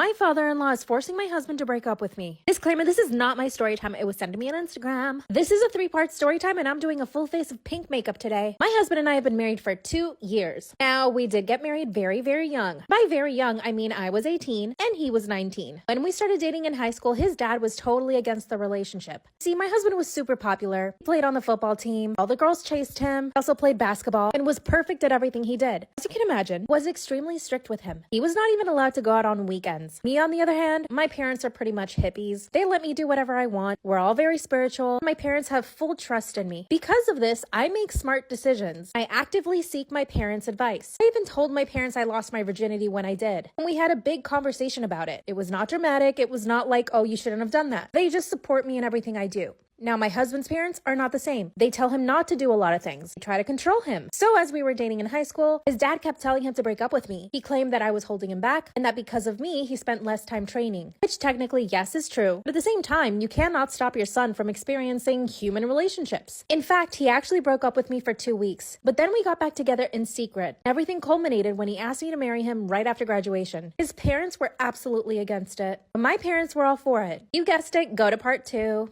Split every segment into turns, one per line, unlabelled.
My father-in-law is forcing my husband to break up with me. Disclaimer, this is not my story time. It was sent to me on Instagram. This is a 3-part story time and I'm doing a full face of pink makeup today. My husband and I have been married for 2 years. Now, we did get married very, very young. By very young, I mean I was 18 and he was 19. When we started dating in high school, his dad was totally against the relationship. See, my husband was super popular. He played on the football team. All the girls chased him. He also played basketball and was perfect at everything he did. As you can imagine, was extremely strict with him. He was not even allowed to go out on weekends. Me, on the other hand, my parents are pretty much hippies. They let me do whatever I want. We're all very spiritual. My parents have full trust in me. Because of this, I make smart decisions. I actively seek my parents' advice. I even told my parents I lost my virginity when I did. And we had a big conversation about it. It was not dramatic. It was not like, oh, you shouldn't have done that. They just support me in everything I do. Now, my husband's parents are not the same. They tell him not to do a lot of things. They try to control him. So as we were dating in high school, his dad kept telling him to break up with me. He claimed that I was holding him back and that because of me, he spent less time training, which technically, yes, is true. But at the same time, you cannot stop your son from experiencing human relationships. In fact, he actually broke up with me for 2 weeks, but then we got back together in secret. Everything culminated when he asked me to marry him right after graduation. His parents were absolutely against it, but my parents were all for it. You guessed it, go to part 2.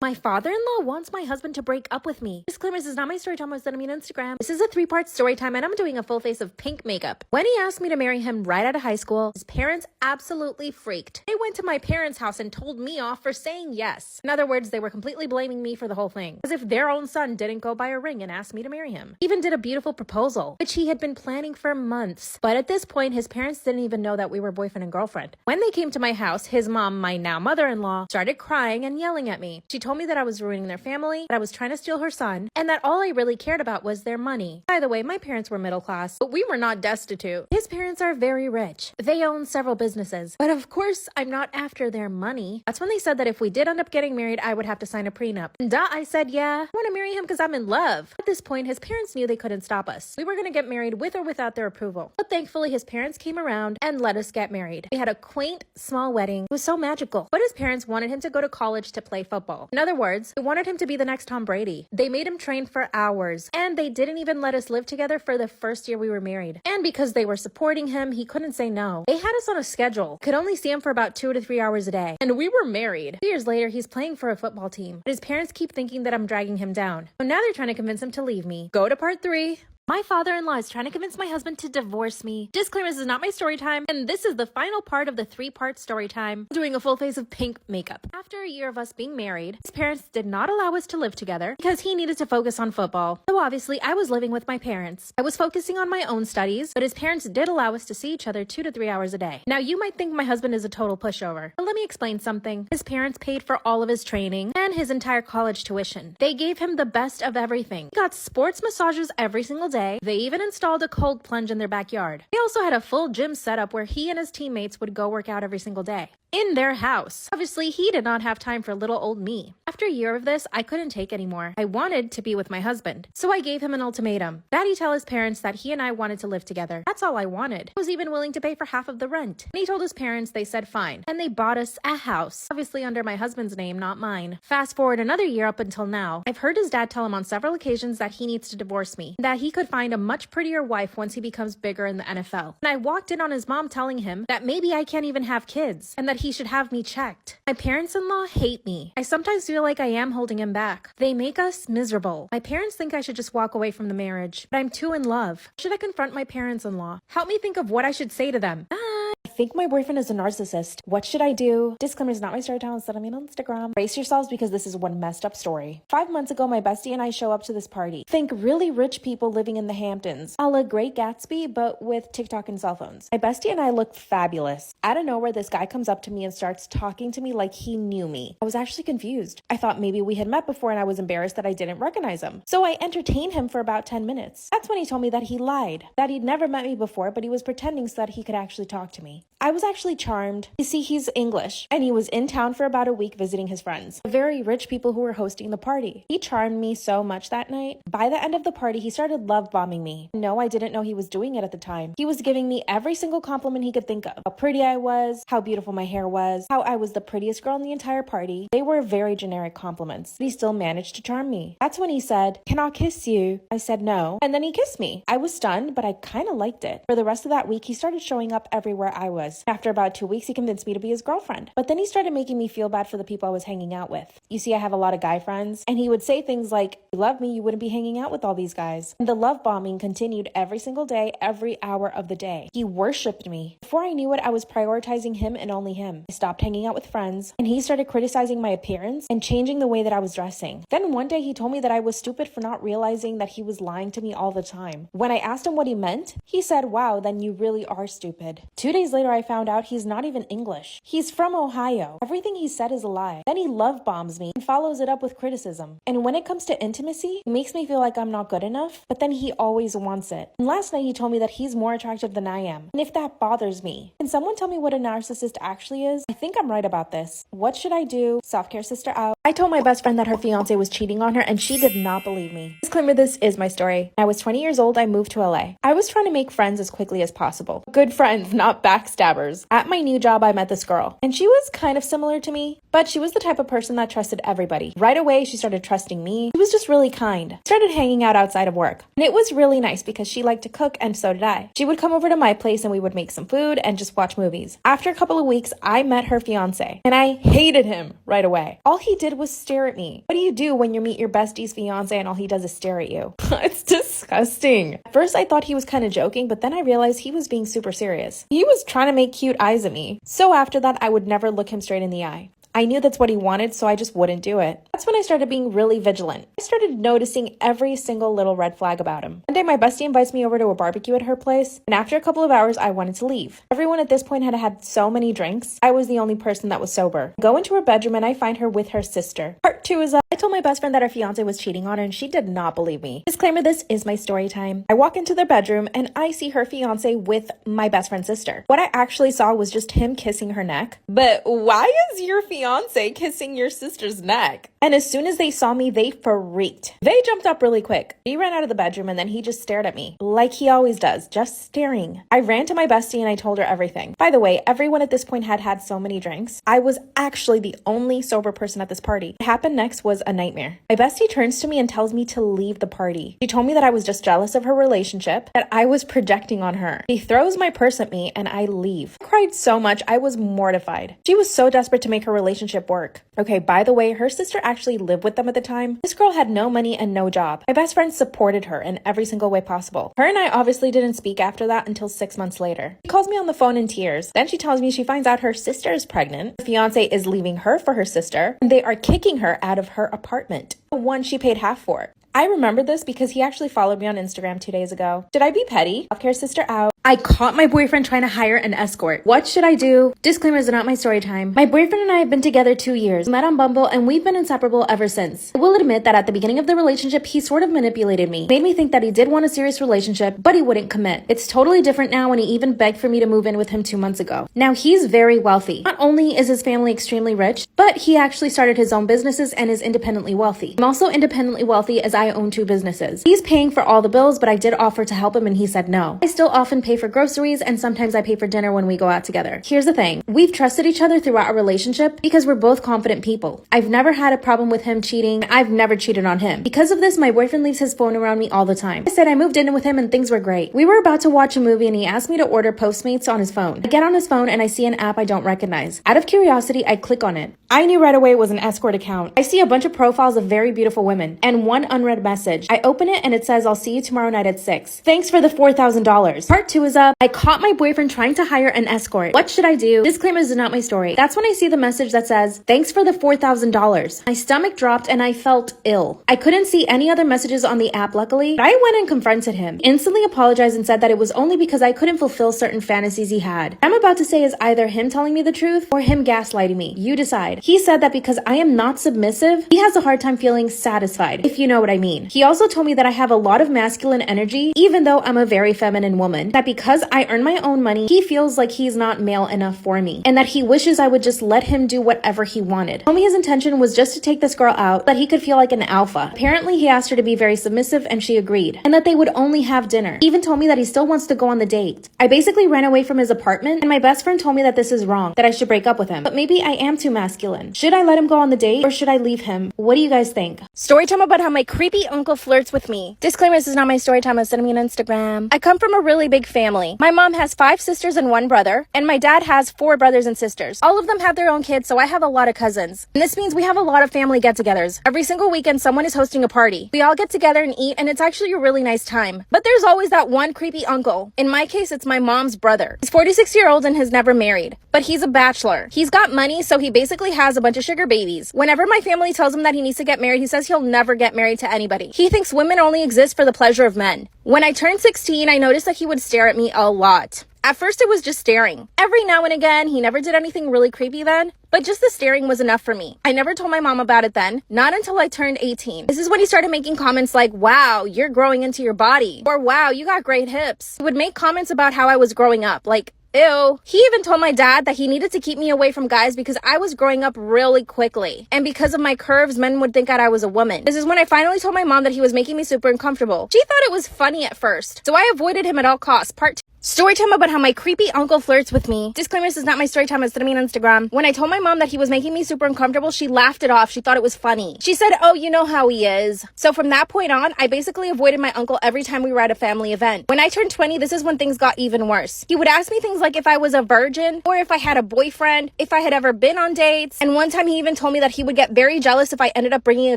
My father-in-law wants my husband to break up with me. Disclaimer, this is not my story time. I was sending me on Instagram. This is a 3-part story time and I'm doing a full face of pink makeup. When he asked me to marry him right out of high school, his parents absolutely freaked. They went to my parents' house and told me off for saying yes. In other words, they were completely blaming me for the whole thing, as if their own son didn't go buy a ring and ask me to marry him. He even did a beautiful proposal, which he had been planning for months. But at this point, his parents didn't even know that we were boyfriend and girlfriend. When they came to my house, his mom, my now mother-in-law, started crying and yelling at me. She told me that I was ruining their family, that I was trying to steal her son, and that all I really cared about was their money. By the way, my parents were middle class, but we were not destitute. His parents are very rich. They own several businesses. But of course, I'm not after their money. That's when they said that if we did end up getting married, I would have to sign a prenup. And I said, yeah, I want to marry him because I'm in love. At this point, his parents knew they couldn't stop us. We were going to get married with or without their approval. But thankfully, his parents came around and let us get married. We had a quaint, small wedding. It was so magical. But his parents wanted him to go to college to play football. In other words, they wanted him to be the next Tom Brady. They made him train for hours, and they didn't even let us live together for the first year we were married. And because they were supporting him, he couldn't say no. They had us on a schedule. Could only see him for about 2 to 3 hours a day. And we were married. 2 years later, he's playing for a football team. But his parents keep thinking that I'm dragging him down. So now they're trying to convince him to leave me. Go to part 3. My father-in-law is trying to convince my husband to divorce me. Disclaimer, this is not my story time, and this is the final part of the 3-part story time. I'm doing a full face of pink makeup. After a year of us being married, his parents did not allow us to live together because he needed to focus on football. So obviously, I was living with my parents. I was focusing on my own studies, but his parents did allow us to see each other 2 to 3 hours a day. Now, you might think my husband is a total pushover, but let me explain something. His parents paid for all of his training and his entire college tuition. They gave him the best of everything. He got sports massages every single day. They even installed a cold plunge in their backyard. They also had a full gym setup where he and his teammates would go work out every single day in their house. Obviously, he did not have time for little old me. After a year of this, I couldn't take anymore. I wanted to be with my husband. So I gave him an ultimatum. Daddy tell his parents that he and I wanted to live together. That's all I wanted. I was even willing to pay for half of the rent. And he told his parents, they said fine. And they bought us a house. Obviously under my husband's name, not mine. Fast forward another year up until now. I've heard his dad tell him on several occasions that he needs to divorce me. That he could find a much prettier wife once he becomes bigger in the NFL. And I walked in on his mom telling him that maybe I can't even have kids. And that he should have me checked. My parents-in-law hate me. I sometimes feel like I am holding him back. They make us miserable. My parents think I should just walk away from the marriage, but I'm too in love. Should I confront my parents-in-law? Help me think of what I should say to them. I think my boyfriend is a narcissist. What should I do? Disclaimer, is not my story time. Send me on Instagram. Brace yourselves because this is one messed up story. 5 months ago, my bestie and I show up to this party. Think really rich people living in the Hamptons, a la Great Gatsby, but with TikTok and cell phones. My bestie and I look fabulous. Out of nowhere, this guy comes up to me and starts talking to me like he knew me. I was actually confused. I thought maybe we had met before and I was embarrassed that I didn't recognize him. So I entertained him for about 10 minutes. That's when he told me that he lied, that he'd never met me before, but he was pretending so that he could actually talk to me. I was actually charmed. You see, he's English, and he was in town for about a week visiting his friends, very rich people who were hosting the party. He charmed me so much that night. By the end of the party, he started love bombing me. No, I didn't know he was doing it at the time. He was giving me every single compliment he could think of. How pretty I was, how beautiful my hair was, how I was the prettiest girl in the entire party. They were very generic compliments, but he still managed to charm me. That's when he said, "Can I kiss you?" I said no, and then he kissed me. I was stunned, but I kind of liked it. For the rest of that week, he started showing up everywhere I was. After about 2 weeks, he convinced me to be his girlfriend. But then he started making me feel bad for the people I was hanging out with. You see, I have a lot of guy friends, and he would say things like, "If you love me, you wouldn't be hanging out with all these guys." And the love bombing continued every single day, every hour of the day. He worshipped me. Before I knew it, I was prioritizing him and only him. I stopped hanging out with friends, and he started criticizing my appearance and changing the way that I was dressing. Then one day he told me that I was stupid for not realizing that he was lying to me all the time. When I asked him what he meant, he said, "Wow, then you really are stupid." 2 days later, I found out he's not even English. He's from Ohio. Everything he said is a lie. Then he love bombs me and follows it up with criticism. And when it comes to intimacy, he makes me feel like I'm not good enough, but then he always wants it. And last night he told me that he's more attractive than I am. And if that bothers me, can someone tell me what a narcissist actually is? I think I'm right about this. What should I do? Self-care sister out. I told my best friend that her fiance was cheating on her, and she did not believe me. Disclaimer, this is my story. When I was 20 years old, I moved to LA. I was trying to make friends as quickly as possible. Good friends, not backstabbers. At my new job, I met this girl, and she was kind of similar to me, but she was the type of person that trusted everybody. Right away, she started trusting me. She was just really kind. Started hanging out outside of work, and it was really nice because she liked to cook, and so did I. She would come over to my place, and we would make some food and just watch movies. After a couple of weeks, I met her fiance, and I hated him right away. All he did was stare at me. What do you do when you meet your bestie's fiance and all he does is stare at you? It's disgusting. At first, I thought he was kind of joking, but then I realized he was being super serious. He was trying to make cute eyes at me. So after that, I would never look him straight in the eye. I knew that's what he wanted, so I just wouldn't do it. That's when I started being really vigilant. I started noticing every single little red flag about him. One day, my bestie invites me over to a barbecue at her place, and after a couple of hours, I wanted to leave. Everyone at this point had had so many drinks, I was the only person that was sober. I go into her bedroom, and I find her with her sister. Part 2 is up. I told my best friend that her fiance was cheating on her, and she did not believe me. Disclaimer, this is my story time. I walk into their bedroom, and I see her fiance with my best friend's sister. What I actually saw was just him kissing her neck. But why is your fiance kissing your sister's neck? And as soon as they saw me, they freaked. They jumped up really quick. He ran out of the bedroom, and then he just stared at me like he always does, just staring. I ran to my bestie and I told her everything. By the way, everyone at this point had had so many drinks. I was actually the only sober person at this party. What happened next was a nightmare. My bestie turns to me and tells me to leave the party. She told me that I was just jealous of her relationship, that I was projecting on her. She throws my purse at me and I leave. I cried so much, I was mortified. She was so desperate to make her relationship work. Okay, by the way, her sister actually lived with them at the time. This girl had no money and no job. My best friend supported her in every single way possible. Her and I obviously didn't speak after that until 6 months later. She calls me on the phone in tears. Then she tells me she finds out her sister is pregnant. Her fiance is leaving her for her sister, and they are kicking her out of her apartment, the one she paid half for. I remember this because he actually followed me on Instagram 2 days ago. Should I be petty? Self-care sister out. I caught my boyfriend trying to hire an escort. What should I do? Disclaimers are not my story time. My boyfriend and I have been together 2 years. We met on Bumble and we've been inseparable ever since. I will admit that at the beginning of the relationship, he sort of manipulated me. Made me think that he did want a serious relationship, but he wouldn't commit. It's totally different now, and he even begged for me to move in with him 2 months ago. Now he's very wealthy. Not only is his family extremely rich, but he actually started his own businesses and is independently wealthy. I'm also independently wealthy as I own 2 businesses. He's paying for all the bills, but I did offer to help him and he said no. I still often pay for groceries and sometimes I pay for dinner when we go out together. Here's the thing. We've trusted each other throughout our relationship because we're both confident people. I've never had a problem with him cheating. I've never cheated on him. Because of this, my boyfriend leaves his phone around me all the time. I said I moved in with him and things were great. We were about to watch a movie and he asked me to order Postmates on his phone. I get on his phone and I see an app I don't recognize. Out of curiosity, I click on it. I knew right away it was an escort account. I see a bunch of profiles of very beautiful women and one unread message. I open it and it says, "I'll see you tomorrow night at 6. Thanks for the $4,000. Part 2 is up. I caught my boyfriend trying to hire an escort. What should I do? Disclaimers is not my story. That's when I see the message that says, "Thanks for the $4,000. My stomach dropped and I felt ill. I couldn't see any other messages on the app, luckily, but I went and confronted him. Instantly apologized and said that it was only because I couldn't fulfill certain fantasies he had. What I'm about to say is either him telling me the truth or him gaslighting me. You decide. He said that because I am not submissive, he has a hard time feeling satisfied, if you know what I mean. He also told me that I have a lot of masculine energy, even though I'm a very feminine woman. That because I earn my own money, he feels like he's not male enough for me. And that he wishes I would just let him do whatever he wanted. He told me his intention was just to take this girl out, that he could feel like an alpha. Apparently, he asked her to be very submissive and she agreed. And that they would only have dinner. He even told me that he still wants to go on the date. I basically ran away from his apartment and my best friend told me that this is wrong, that I should break up with him. But maybe I am too masculine. Should I let him go on the date or should I leave him? What do you guys think? Story time about how my creep creepy uncle flirts with me. Disclaimer, this is not my story time. Send me on Instagram. I come from a really big family. My mom has 5 sisters and 1 brother, and my dad has 4 brothers and sisters. All of them have their own kids, so I have a lot of cousins. And this means we have a lot of family get-togethers. Every single weekend, someone is hosting a party. We all get together and eat, and it's actually a really nice time. But there's always that one creepy uncle. In my case, it's my mom's brother. He's 46-year-old and has never married, but he's a bachelor. He's got money, so he basically has a bunch of sugar babies. Whenever my family tells him that he needs to get married, he says he'll never get married to anybody. He thinks women only exist for the pleasure of men. When I turned 16, I noticed that he would stare at me a lot. At first, it was just staring. Every now and again, he never did anything really creepy then, but just the staring was enough for me. I never told my mom about it then, not until I turned 18. This is when he started making comments like, wow, you're growing into your body, or wow, you got great hips. He would make comments about how I was growing up, like, ew. He even told my dad that he needed to keep me away from guys because I was growing up really quickly. And because of my curves, men would think that I was a woman. This is when I finally told my mom that he was making me super uncomfortable. She thought it was funny at first, so I avoided him at all costs. Part 2. Story time about how my creepy uncle flirts with me. Disclaimer, this is not my story time. It's me on Instagram. When I told my mom that he was making me super uncomfortable, she laughed it off. She thought it was funny. She said, oh, you know how he is. So from that point on, I basically avoided my uncle every time we were at a family event. When I turned 20, this is when things got even worse. He would ask me things like if I was a virgin, or if I had a boyfriend, if I had ever been on dates. And one time he even told me that he would get very jealous if I ended up bringing a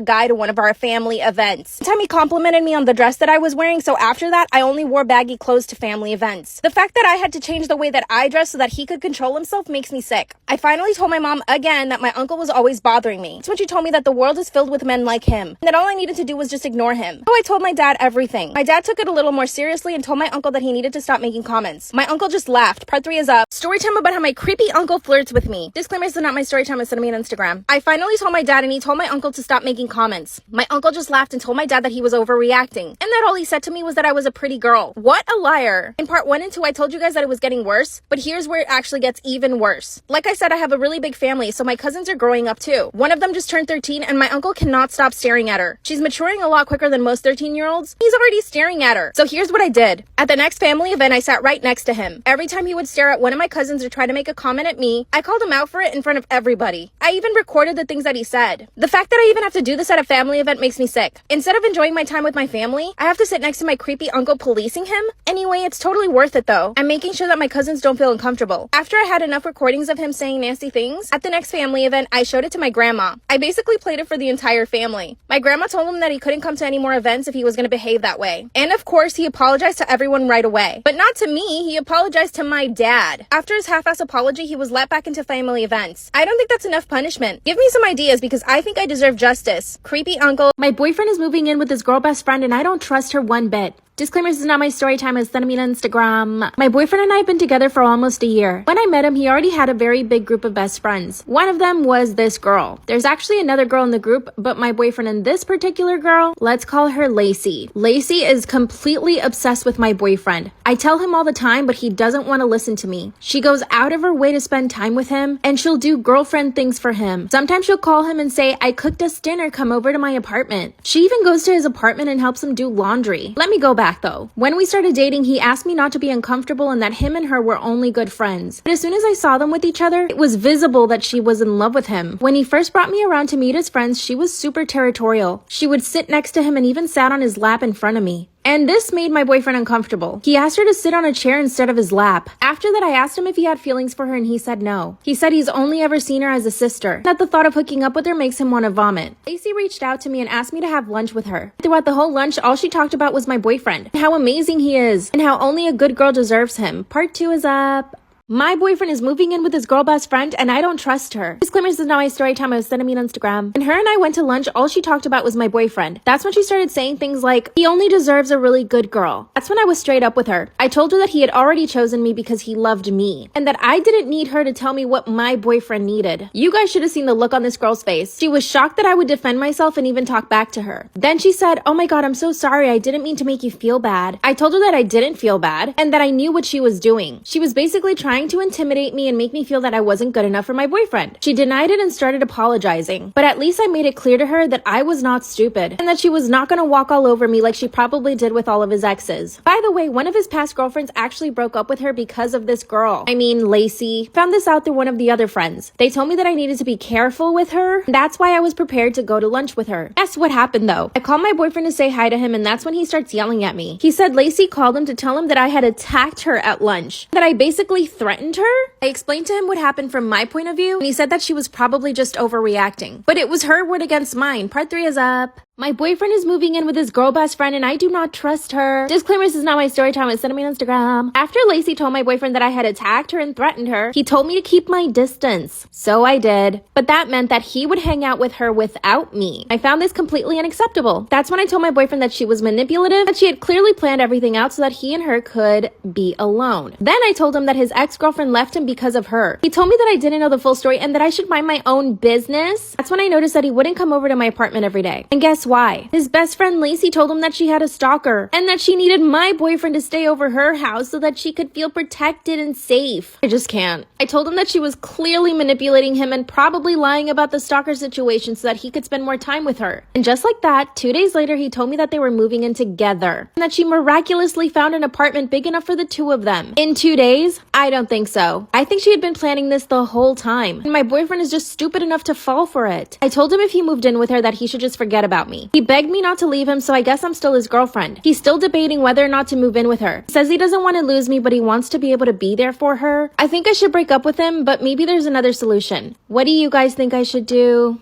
guy to one of our family events. One time he complimented me on the dress that I was wearing, so after that, I only wore baggy clothes to family events. The fact that I had to change the way that I dress so that he could control himself makes me sick. I finally told my mom again that my uncle was always bothering me. It's when she told me that the world is filled with men like him, and that all I needed to do was just ignore him. So I told my dad everything. My dad took it a little more seriously and told my uncle that he needed to stop making comments. My uncle just laughed. Part 3 is up. Story time about how my creepy uncle flirts with me. Disclaimer, this is not my story time. Send me on Instagram. I finally told my dad and he told my uncle to stop making comments. My uncle just laughed and told my dad that he was overreacting, and that all he said to me was that I was a pretty girl. What a liar. In part 1 and 2, I told you guys that it was getting worse, but here's where it actually gets even worse. Like I said, I have a really big family, so my cousins are growing up too. One of them just turned 13 and my uncle cannot stop staring at her. She's maturing a lot quicker than most 13-year-olds. He's already staring at her. So here's what I did. At the next family event, I sat right next to him. Every time he would stare at one of my cousins or try to make a comment at me, I called him out for it in front of everybody. I even recorded the things that he said. The fact that I even have to do this at a family event makes me sick. Instead of enjoying my time with my family, I have to sit next to my creepy uncle policing him. Anyway, it's totally worth it though. I'm making sure that my cousins don't feel uncomfortable. After I had enough recordings of him saying nasty things, at the next family event, I showed it to my grandma. I basically played it for the entire family. My grandma told him that he couldn't come to any more events if he was going to behave that way. And of course, he apologized to everyone right away. But not to me, he apologized to my dad. After his half-ass apology, he was let back into family events. I don't think that's enough punishment. Give me some ideas because I think I deserve justice. Creepy uncle. My boyfriend is moving in with his girl best friend and I don't trust her one bit. Disclaimer, this is not my story time. Send me on Instagram. My boyfriend and I have been together for almost a year. When I met him, he already had a very big group of best friends. One of them was this girl. There's actually another girl in the group, but my boyfriend and this particular girl, let's call her Lacey. Lacey is completely obsessed with my boyfriend. I tell him all the time, but he doesn't want to listen to me. She goes out of her way to spend time with him, and she'll do girlfriend things for him. Sometimes she'll call him and say, I cooked us dinner, come over to my apartment. She even goes to his apartment and helps him do laundry. Let me go back though. When we started dating, he asked me not to be uncomfortable and that him and her were only good friends. But as soon as I saw them with each other, it was visible that she was in love with him. When he first brought me around to meet his friends, she was super territorial. She would sit next to him and even sat on his lap in front of me. And this made my boyfriend uncomfortable. He asked her to sit on a chair instead of his lap. After that, I asked him if he had feelings for her and he said no. He said he's only ever seen her as a sister, that the thought of hooking up with her makes him want to vomit. Lacey reached out to me and asked me to have lunch with her. Throughout the whole lunch, all she talked about was my boyfriend, how amazing he is, and how only a good girl deserves him. Part 2 is up. My boyfriend is moving in with his girl best friend and I don't trust her. Disclaimer, this is not my story time. I was sending me on Instagram. When her and I went to lunch, all she talked about was my boyfriend. That's when she started saying things like, he only deserves a really good girl. That's when I was straight up with her. I told her that he had already chosen me because he loved me and that I didn't need her to tell me what my boyfriend needed. You guys should have seen the look on this girl's face. She was shocked that I would defend myself and even talk back to her. Then she said, oh my God, I'm so sorry. I didn't mean to make you feel bad. I told her that I didn't feel bad and that I knew what she was doing. She was basically trying trying to intimidate me and make me feel that I wasn't good enough for my boyfriend. She denied it and started apologizing, but at least I made it clear to her that I was not stupid and that she was not gonna walk all over me like she probably did with all of his exes. By the way, one of his past girlfriends actually broke up with her because of this girl. I mean, Lacey. Found this out through one of the other friends. They told me that I needed to be careful with her, and that's why I was prepared to go to lunch with her. Guess what happened though? I called my boyfriend to say hi to him, and that's when he starts yelling at me. He said Lacey called him to tell him that I had attacked her at lunch, that I basically threatened her. I explained to him what happened from my point of view, and he said that she was probably just overreacting. But it was her word against mine. Part 3 is up. My boyfriend is moving in with his girl best friend and I do not trust her. Disclaimer, this is not my story time. It's sent me on Instagram. After Lacey told my boyfriend that I had attacked her and threatened her, he told me to keep my distance. So I did. But that meant that he would hang out with her without me. I found this completely unacceptable. That's when I told my boyfriend that she was manipulative, that she had clearly planned everything out so that he and her could be alone. Then I told him that his ex-girlfriend left him because of her. He told me that I didn't know the full story and that I should mind my own business. That's when I noticed that he wouldn't come over to my apartment every day. And guess why? His best friend Lacey told him that she had a stalker and that she needed my boyfriend to stay over her house so that she could feel protected and safe. I just can't. I told him that she was clearly manipulating him and probably lying about the stalker situation so that he could spend more time with her. And just like that, 2 days later, he told me that they were moving in together and that she miraculously found an apartment big enough for the two of them. In 2 days? I don't think so. I think she had been planning this the whole time, and my boyfriend is just stupid enough to fall for it. I told him if he moved in with her that he should just forget about me. He begged me not to leave him, so I guess I'm still his girlfriend. He's still debating whether or not to move in with her. He says he doesn't want to lose me, but he wants to be able to be there for her. I think I should break up with him, but maybe there's another solution. What do you guys think I should do?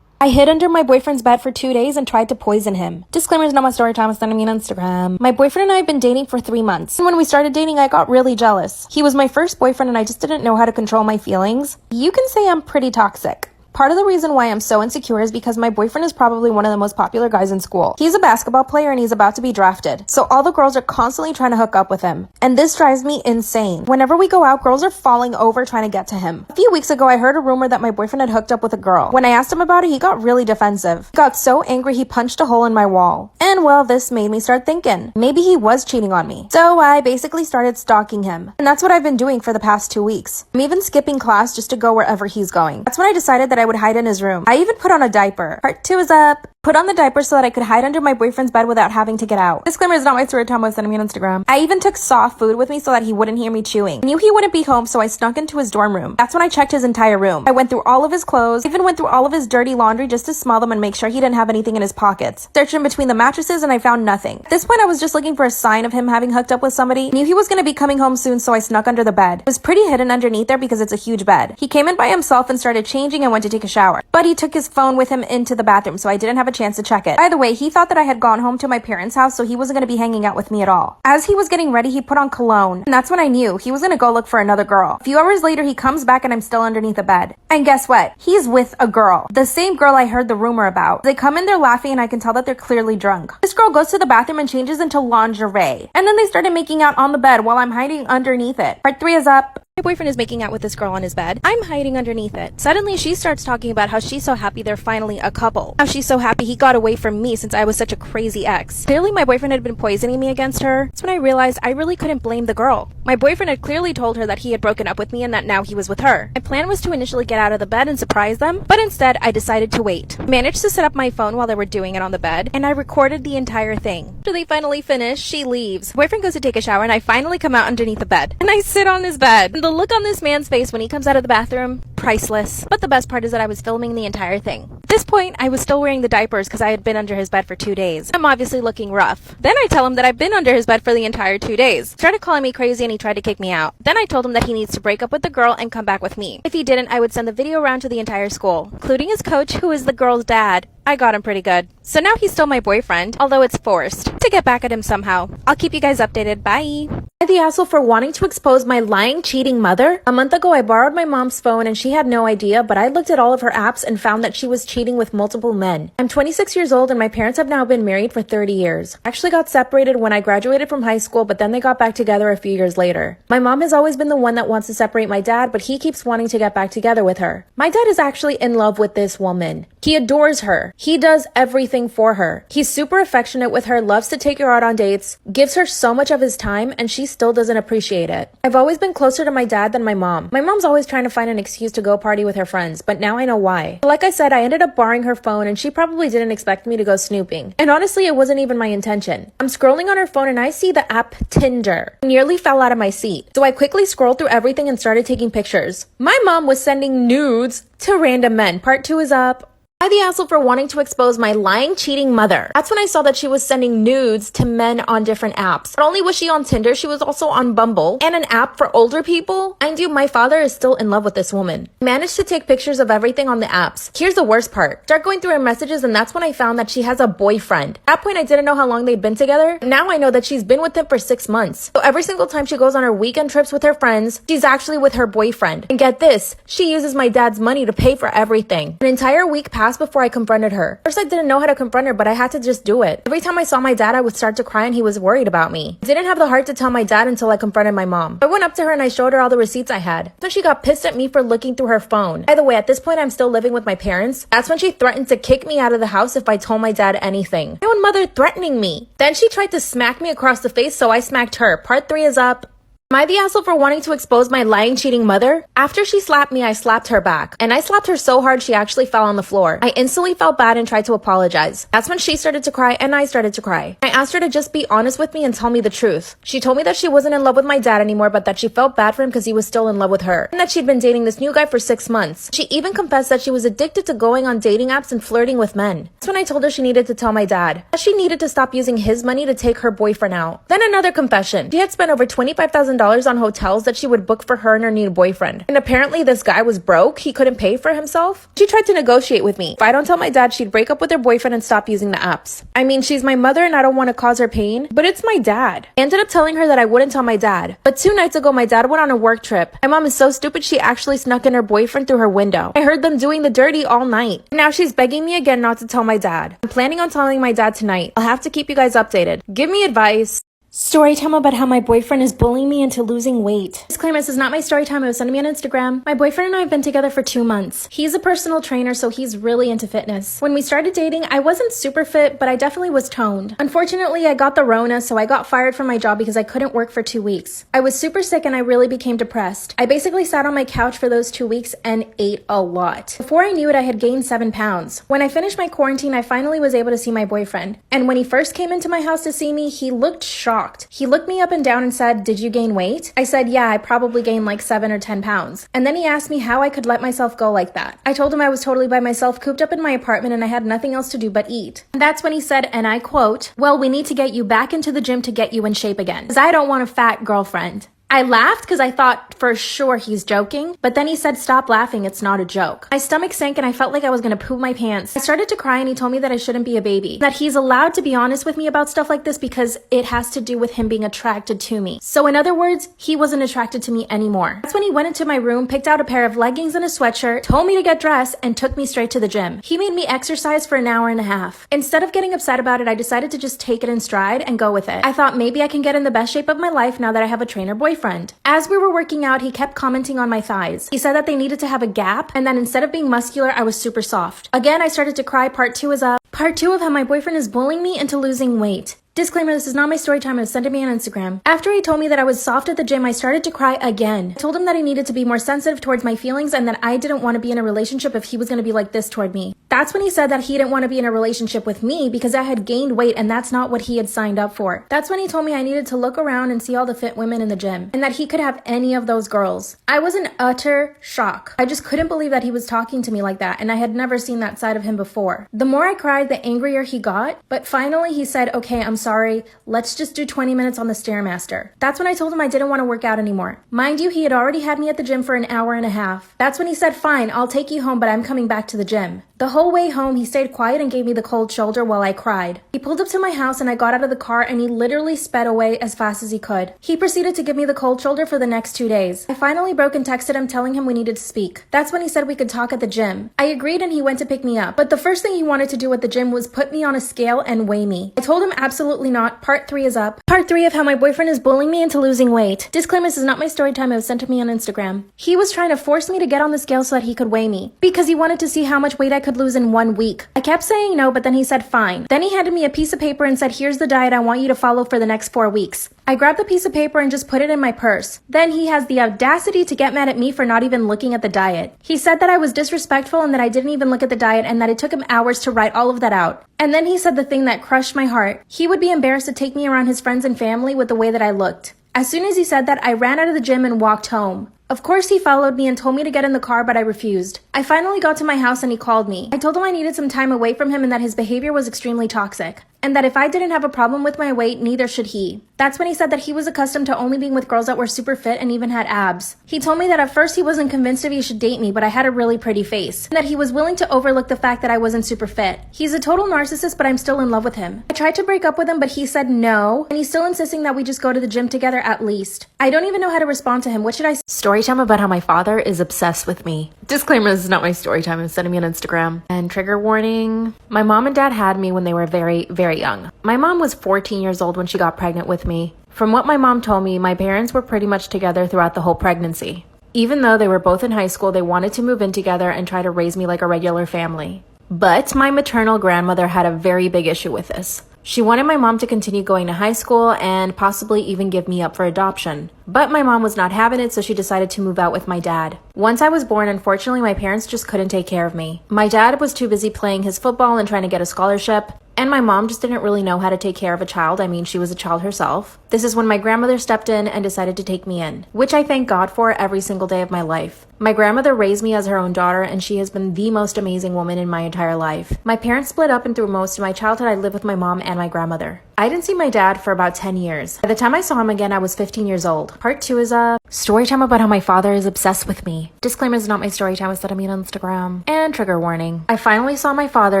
I hid under my boyfriend's bed for 2 days and tried to poison him. Disclaimer, is not my story time. It's sending me on Instagram. My boyfriend and I have been dating for 3 months. And when we started dating, I got really jealous. He was my first boyfriend and I just didn't know how to control my feelings. You can say I'm pretty toxic. Part of the reason why I'm so insecure is because my boyfriend is probably one of the most popular guys in school. He's a basketball player and he's about to be drafted. So all the girls are constantly trying to hook up with him. And this drives me insane. Whenever we go out, girls are falling over trying to get to him. A few weeks ago, I heard a rumor that my boyfriend had hooked up with a girl. When I asked him about it, he got really defensive. He got so angry he punched a hole in my wall. And well, this made me start thinking, maybe he was cheating on me. So I basically started stalking him. And that's what I've been doing for the past 2 weeks. I'm even skipping class just to go wherever he's going. That's when I decided that I would hide in his room. I even put on a diaper. Part 2 is up. Put on the diaper so that I could hide under my boyfriend's bed without having to get out. Disclaimer, is not my story time. I was sending me on Instagram. I even took soft food with me so that he wouldn't hear me chewing. I knew he wouldn't be home, so I snuck into his dorm room. That's when I checked his entire room. I went through all of his clothes, even went through all of his dirty laundry just to smell them and make sure he didn't have anything in his pockets. Searched in between the mattresses and I found nothing. At this point, I was just looking for a sign of him having hooked up with somebody. I knew he was going to be coming home soon, so I snuck under the bed. It was pretty hidden underneath there because it's a huge bed. He came in by himself and started changing and went to take a shower. But he took his phone with him into the bathroom, so I didn't have a chance to check it. By the way, he thought that I had gone home to my parents' house, so he wasn't going to be hanging out with me at all. As he was getting ready, he put on cologne, and that's when I knew he was going to go look for another girl. A few hours later, he comes back and I'm still underneath the bed. And guess what? He's with a girl. The same girl I heard the rumor about. They come in there laughing and I can tell that they're clearly drunk. This girl goes to the bathroom and changes into lingerie. And then they started making out on the bed while I'm hiding underneath it. Part 3 is up. My boyfriend is making out with this girl on his bed. I'm hiding underneath it. Suddenly, she starts talking about how she's so happy they're finally a couple. How she's so happy he got away from me since I was such a crazy ex. Clearly, my boyfriend had been poisoning me against her. That's when I realized I really couldn't blame the girl. My boyfriend had clearly told her that he had broken up with me and that now he was with her. My plan was to initially get out of the bed and surprise them, but instead, I decided to wait. I managed to set up my phone while they were doing it on the bed, and I recorded the entire thing. After they finally finish, she leaves. My boyfriend goes to take a shower, and I finally come out underneath the bed. And I sit on his bed. And the look on this man's face when he comes out of the bathroom, priceless. But the best part is that I was filming the entire thing. At this point, I was still wearing the diapers because I had been under his bed for 2 days. I'm obviously looking rough. Then I tell him that I've been under his bed for the entire 2 days. He started calling me crazy and he tried to kick me out. Then I told him that he needs to break up with the girl and come back with me. If he didn't, I would send the video around to the entire school, including his coach, who is the girl's dad. I got him pretty good. So now he's still my boyfriend, although it's forced, to get back at him somehow. I'll keep you guys updated. Bye. The asshole for wanting to expose my lying, cheating mother. A month ago, I borrowed my mom's phone and she had no idea, but I looked at all of her apps and found that she was cheating with multiple men. I'm 26 years old and my parents have now been married for 30 years. I actually got separated when I graduated from high school, but then they got back together a few years later. My mom has always been the one that wants to separate my dad, but he keeps wanting to get back together with her. My dad is actually in love with this woman. He adores her. her. He does everything for her. He's super affectionate with her, loves to take her out on dates, gives her so much of his time, and she still doesn't appreciate it. I've always been closer to my dad than my mom. My mom's always trying to find an excuse to go party with her friends, but now I know why. Like I said, I ended up borrowing her phone, and she probably didn't expect me to go snooping. And honestly, it wasn't even my intention. I'm scrolling on her phone and I see the app Tinder. I nearly fell out of my seat. So I quickly scrolled through everything and started taking pictures. My mom was sending nudes to random men. Part 2 is up. Am I the asshole for wanting to expose my lying, cheating mother? That's when I saw that she was sending nudes to men on different apps. Not only was she on Tinder, she was also on Bumble and an app for older people. Mind you, my father is still in love with this woman. I managed to take pictures of everything on the apps. Here's the worst part. Start going through her messages and that's when I found that she has a boyfriend. At that point, I didn't know how long they'd been together. Now I know that she's been with him for 6 months. So every single time she goes on her weekend trips with her friends, she's actually with her boyfriend. And get this, she uses my dad's money to pay for everything. An entire week passed before I confronted her. First, I didn't know how to confront her, but I had to just do it. Every time I saw my dad, I would start to cry and he was worried about me. I didn't have the heart to tell my dad until I confronted my mom. I went up to her and I showed her all the receipts I had. So she got pissed at me for looking through her phone. By the way, at this point, I'm still living with my parents. That's when she threatened to kick me out of the house if I told my dad anything. My own mother threatening me. Then she tried to smack me across the face, so I smacked her. Part 3 is up. Am I the asshole for wanting to expose my lying, cheating mother? After she slapped me, I slapped her back. And I slapped her so hard she actually fell on the floor. I instantly felt bad and tried to apologize. That's when she started to cry and I started to cry. I asked her to just be honest with me and tell me the truth. She told me that she wasn't in love with my dad anymore, but that she felt bad for him because he was still in love with her. And that she'd been dating this new guy for 6 months. She even confessed that she was addicted to going on dating apps and flirting with men. That's when I told her she needed to tell my dad. That she needed to stop using his money to take her boyfriend out. Then another confession. She had spent over $25,000 on hotels that she would book for her and her new boyfriend. And apparently this guy was broke. He couldn't pay for himself. She tried to negotiate with me. If I don't tell my dad, she'd break up with her boyfriend and stop using the apps. I mean, she's my mother and I don't want to cause her pain, but it's my dad. I ended up telling her that I wouldn't tell my dad. But 2 nights ago, my dad went on a work trip. My mom is so stupid, she actually snuck in her boyfriend through her window. I heard them doing the dirty all night. Now she's begging me again not to tell my dad. I'm planning on telling my dad tonight. I'll have to keep you guys updated. Give me advice. Story time about how my boyfriend is bullying me into losing weight. Disclaimer, this is not my story time. It was sent to me on Instagram. My boyfriend and I have been together for 2 months. He's a personal trainer, so he's really into fitness. When we started dating, I wasn't super fit, but I definitely was toned. Unfortunately, I got the Rona, so I got fired from my job because I couldn't work for 2 weeks. I was super sick and I really became depressed. I basically sat on my couch for those 2 weeks and ate a lot. Before I knew it, I had gained 7 pounds. When I finished my quarantine, I finally was able to see my boyfriend. And when he first came into my house to see me, he looked shocked. He looked me up and down and said, "Did you gain weight?" I said, "Yeah, I probably gained like 7 or 10 pounds. And then he asked me how I could let myself go like that. I told him I was totally by myself, cooped up in my apartment, and I had nothing else to do but eat. And that's when he said, and I quote, "Well, we need to get you back into the gym to get you in shape again, because I don't want a fat girlfriend." I laughed because I thought for sure he's joking, but then he said, "Stop laughing, it's not a joke." My stomach sank and I felt like I was gonna poop my pants. I started to cry and he told me that I shouldn't be a baby, that he's allowed to be honest with me about stuff like this because it has to do with him being attracted to me. So in other words, he wasn't attracted to me anymore. That's when he went into my room, picked out a pair of leggings and a sweatshirt, told me to get dressed, and took me straight to the gym. He made me exercise for an hour and a half. Instead of getting upset about it, I decided to just take it in stride and go with it. I thought maybe I can get in the best shape of my life now that I have a trainer boyfriend. As we were working out, he kept commenting on my thighs. He said that they needed to have a gap and that instead of being muscular, I was super soft. Again, I started to cry. Part 2 is up. Part 2 of how my boyfriend is bullying me into losing weight. Disclaimer, this is not my story time. It was sent to me on Instagram. After he told me that I was soft at the gym, I started to cry again. I told him that I needed to be more sensitive towards my feelings and that I didn't want to be in a relationship if he was going to be like this toward me. That's when he said that he didn't want to be in a relationship with me because I had gained weight and that's not what he had signed up for. That's when he told me I needed to look around and see all the fit women in the gym and that he could have any of those girls. I was in utter shock. I just couldn't believe that he was talking to me like that and I had never seen that side of him before. The more I cried, the angrier he got, but finally he said, "Okay, I'm sorry. Let's just do 20 minutes on the Stairmaster." That's when I told him I didn't want to work out anymore. Mind you, he had already had me at the gym for an hour and a half. That's when he said, "Fine, I'll take you home, but I'm coming back to the gym." The whole way home, he stayed quiet and gave me the cold shoulder while I cried. He pulled up to my house and I got out of the car and he literally sped away as fast as he could. He proceeded to give me the cold shoulder for the next 2 days. I finally broke and texted him telling him we needed to speak. That's when he said we could talk at the gym. I agreed and he went to pick me up. But the first thing he wanted to do at the gym was put me on a scale and weigh me. I told him absolutely not. Part 3 is up. Part 3 of how my boyfriend is bullying me into losing weight. Disclaimer, this is not my story time. It was sent to me on Instagram. He was trying to force me to get on the scale so that he could weigh me because he wanted to see how much weight I could could lose in 1 week. I kept saying no, but then he said fine. Then he handed me a piece of paper and said, here's the diet I want you to follow for the next 4 weeks. I grabbed the piece of paper and just put it in my purse. Then he has the audacity to get mad at me for not even looking at the diet. He said that I was disrespectful and that I didn't even look at the diet and that it took him hours to write all of that out. And then he said the thing that crushed my heart. He would be embarrassed to take me around his friends and family with the way that I looked. As soon as he said that, I ran out of the gym and walked home. Of course, he followed me and told me to get in the car, but I refused. I finally got to my house and he called me. I told him I needed some time away from him and that his behavior was extremely toxic, and that if I didn't have a problem with my weight, neither should he. That's when he said that he was accustomed to only being with girls that were super fit and even had abs. He told me that at first he wasn't convinced if he should date me, but I had a really pretty face, and that he was willing to overlook the fact that I wasn't super fit. He's a total narcissist, but I'm still in love with him. I tried to break up with him, but he said no, and he's still insisting that we just go to the gym together at least. I don't even know how to respond to him. What should I say?
Story time about how my father is obsessed with me. Disclaimer, this is not my story time. It's sending me on Instagram. And trigger warning, my mom and dad had me when they were very, very young. My mom was 14 years old when she got pregnant with me. From what my mom told me, my parents were pretty much together throughout the whole pregnancy. Even though they were both in high school, they wanted to move in together and try to raise me like a regular family. But my maternal grandmother had a very big issue with this. She wanted my mom to continue going to high school and possibly even give me up for adoption. But my mom was not having it, so she decided to move out with my dad. Once I was born, unfortunately, my parents just couldn't take care of me. My dad was too busy playing his football and trying to get a scholarship. And my mom just didn't really know how to take care of a child. I mean, she was a child herself. This is when my grandmother stepped in and decided to take me in, which I thank God for every single day of my life. My grandmother raised me as her own daughter, and she has been the most amazing woman in my entire life. My parents split up, and through most of my childhood, I lived with my mom and my grandmother. I didn't see my dad for about 10 years. By the time I saw him again, I was 15 years old. Part 2 is a story time about how my father is obsessed with me. Disclaimer, is not my story time. It's that I mean on Instagram. And trigger warning. I finally saw my father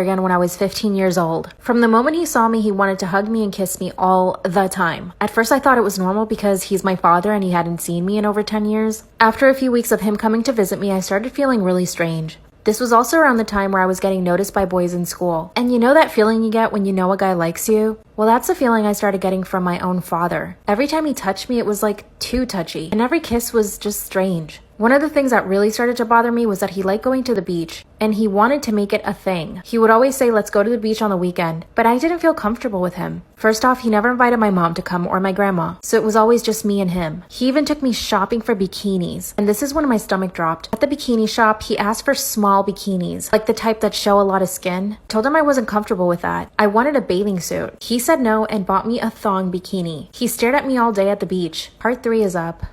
again when I was 15 years old. From the moment he saw me, he wanted to hug me and kiss me all the time. At first, I thought it was normal because he's my father and he hadn't seen me in over 10 years. After a few weeks of him coming to visit me, I started feeling really strange. This was also around the time where I was getting noticed by boys in school. And you know that feeling you get when you know a guy likes you? Well, that's the feeling I started getting from my own father. Every time he touched me, it was like too touchy. And every kiss was just strange. One of the things that really started to bother me was that he liked going to the beach, and he wanted to make it a thing. He would always say, let's go to the beach on the weekend, but I didn't feel comfortable with him. First off, he never invited my mom to come or my grandma, so it was always just me and him. He even took me shopping for bikinis, and this is when my stomach dropped. At the bikini shop, he asked for small bikinis, like the type that show a lot of skin. Told him I wasn't comfortable with that. I wanted a bathing suit. He said no and bought me a thong bikini. He stared at me all day at the beach. Part 3 is up.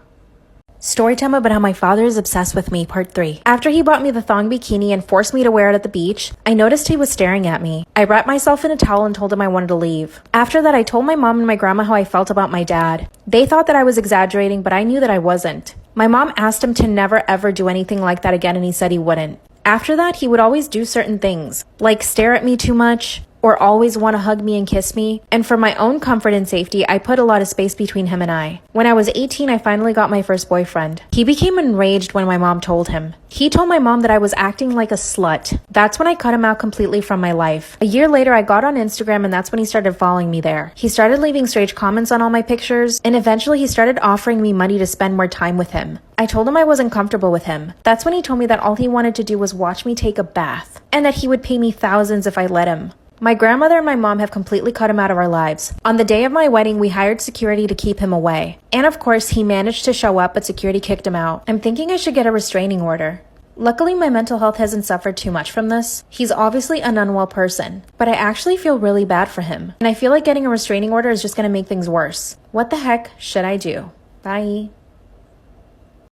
Storytime about how my father is obsessed with me, part 3. After he bought me the thong bikini and forced me to wear it at the beach, I noticed he was staring at me. I wrapped myself in a towel and told him I wanted to leave. After that, I told my mom and my grandma how I felt about my dad. They thought that I was exaggerating, but I knew that I wasn't. My mom asked him to never ever do anything like that again, and he said he wouldn't. After that, he would always do certain things, like stare at me too much, or always want to hug me and kiss me. And for my own comfort and safety, I put a lot of space between him and I. When I was 18, I finally got my first boyfriend. He became enraged when my mom told him. He told my mom that I was acting like a slut. That's when I cut him out completely from my life. A year later, I got on Instagram, and that's when he started following me there. He started leaving strange comments on all my pictures, and eventually he started offering me money to spend more time with him. I told him I wasn't comfortable with him. That's when he told me that all he wanted to do was watch me take a bath, and that he would pay me thousands if I let him. My grandmother and my mom have completely cut him out of our lives. On the day of my wedding, we hired security to keep him away. And of course, he managed to show up, but security kicked him out. I'm thinking I should get a restraining order. Luckily, my mental health hasn't suffered too much from this. He's obviously an unwell person, but I actually feel really bad for him. And I feel like getting a restraining order is just gonna make things worse. What the heck should I do? Bye.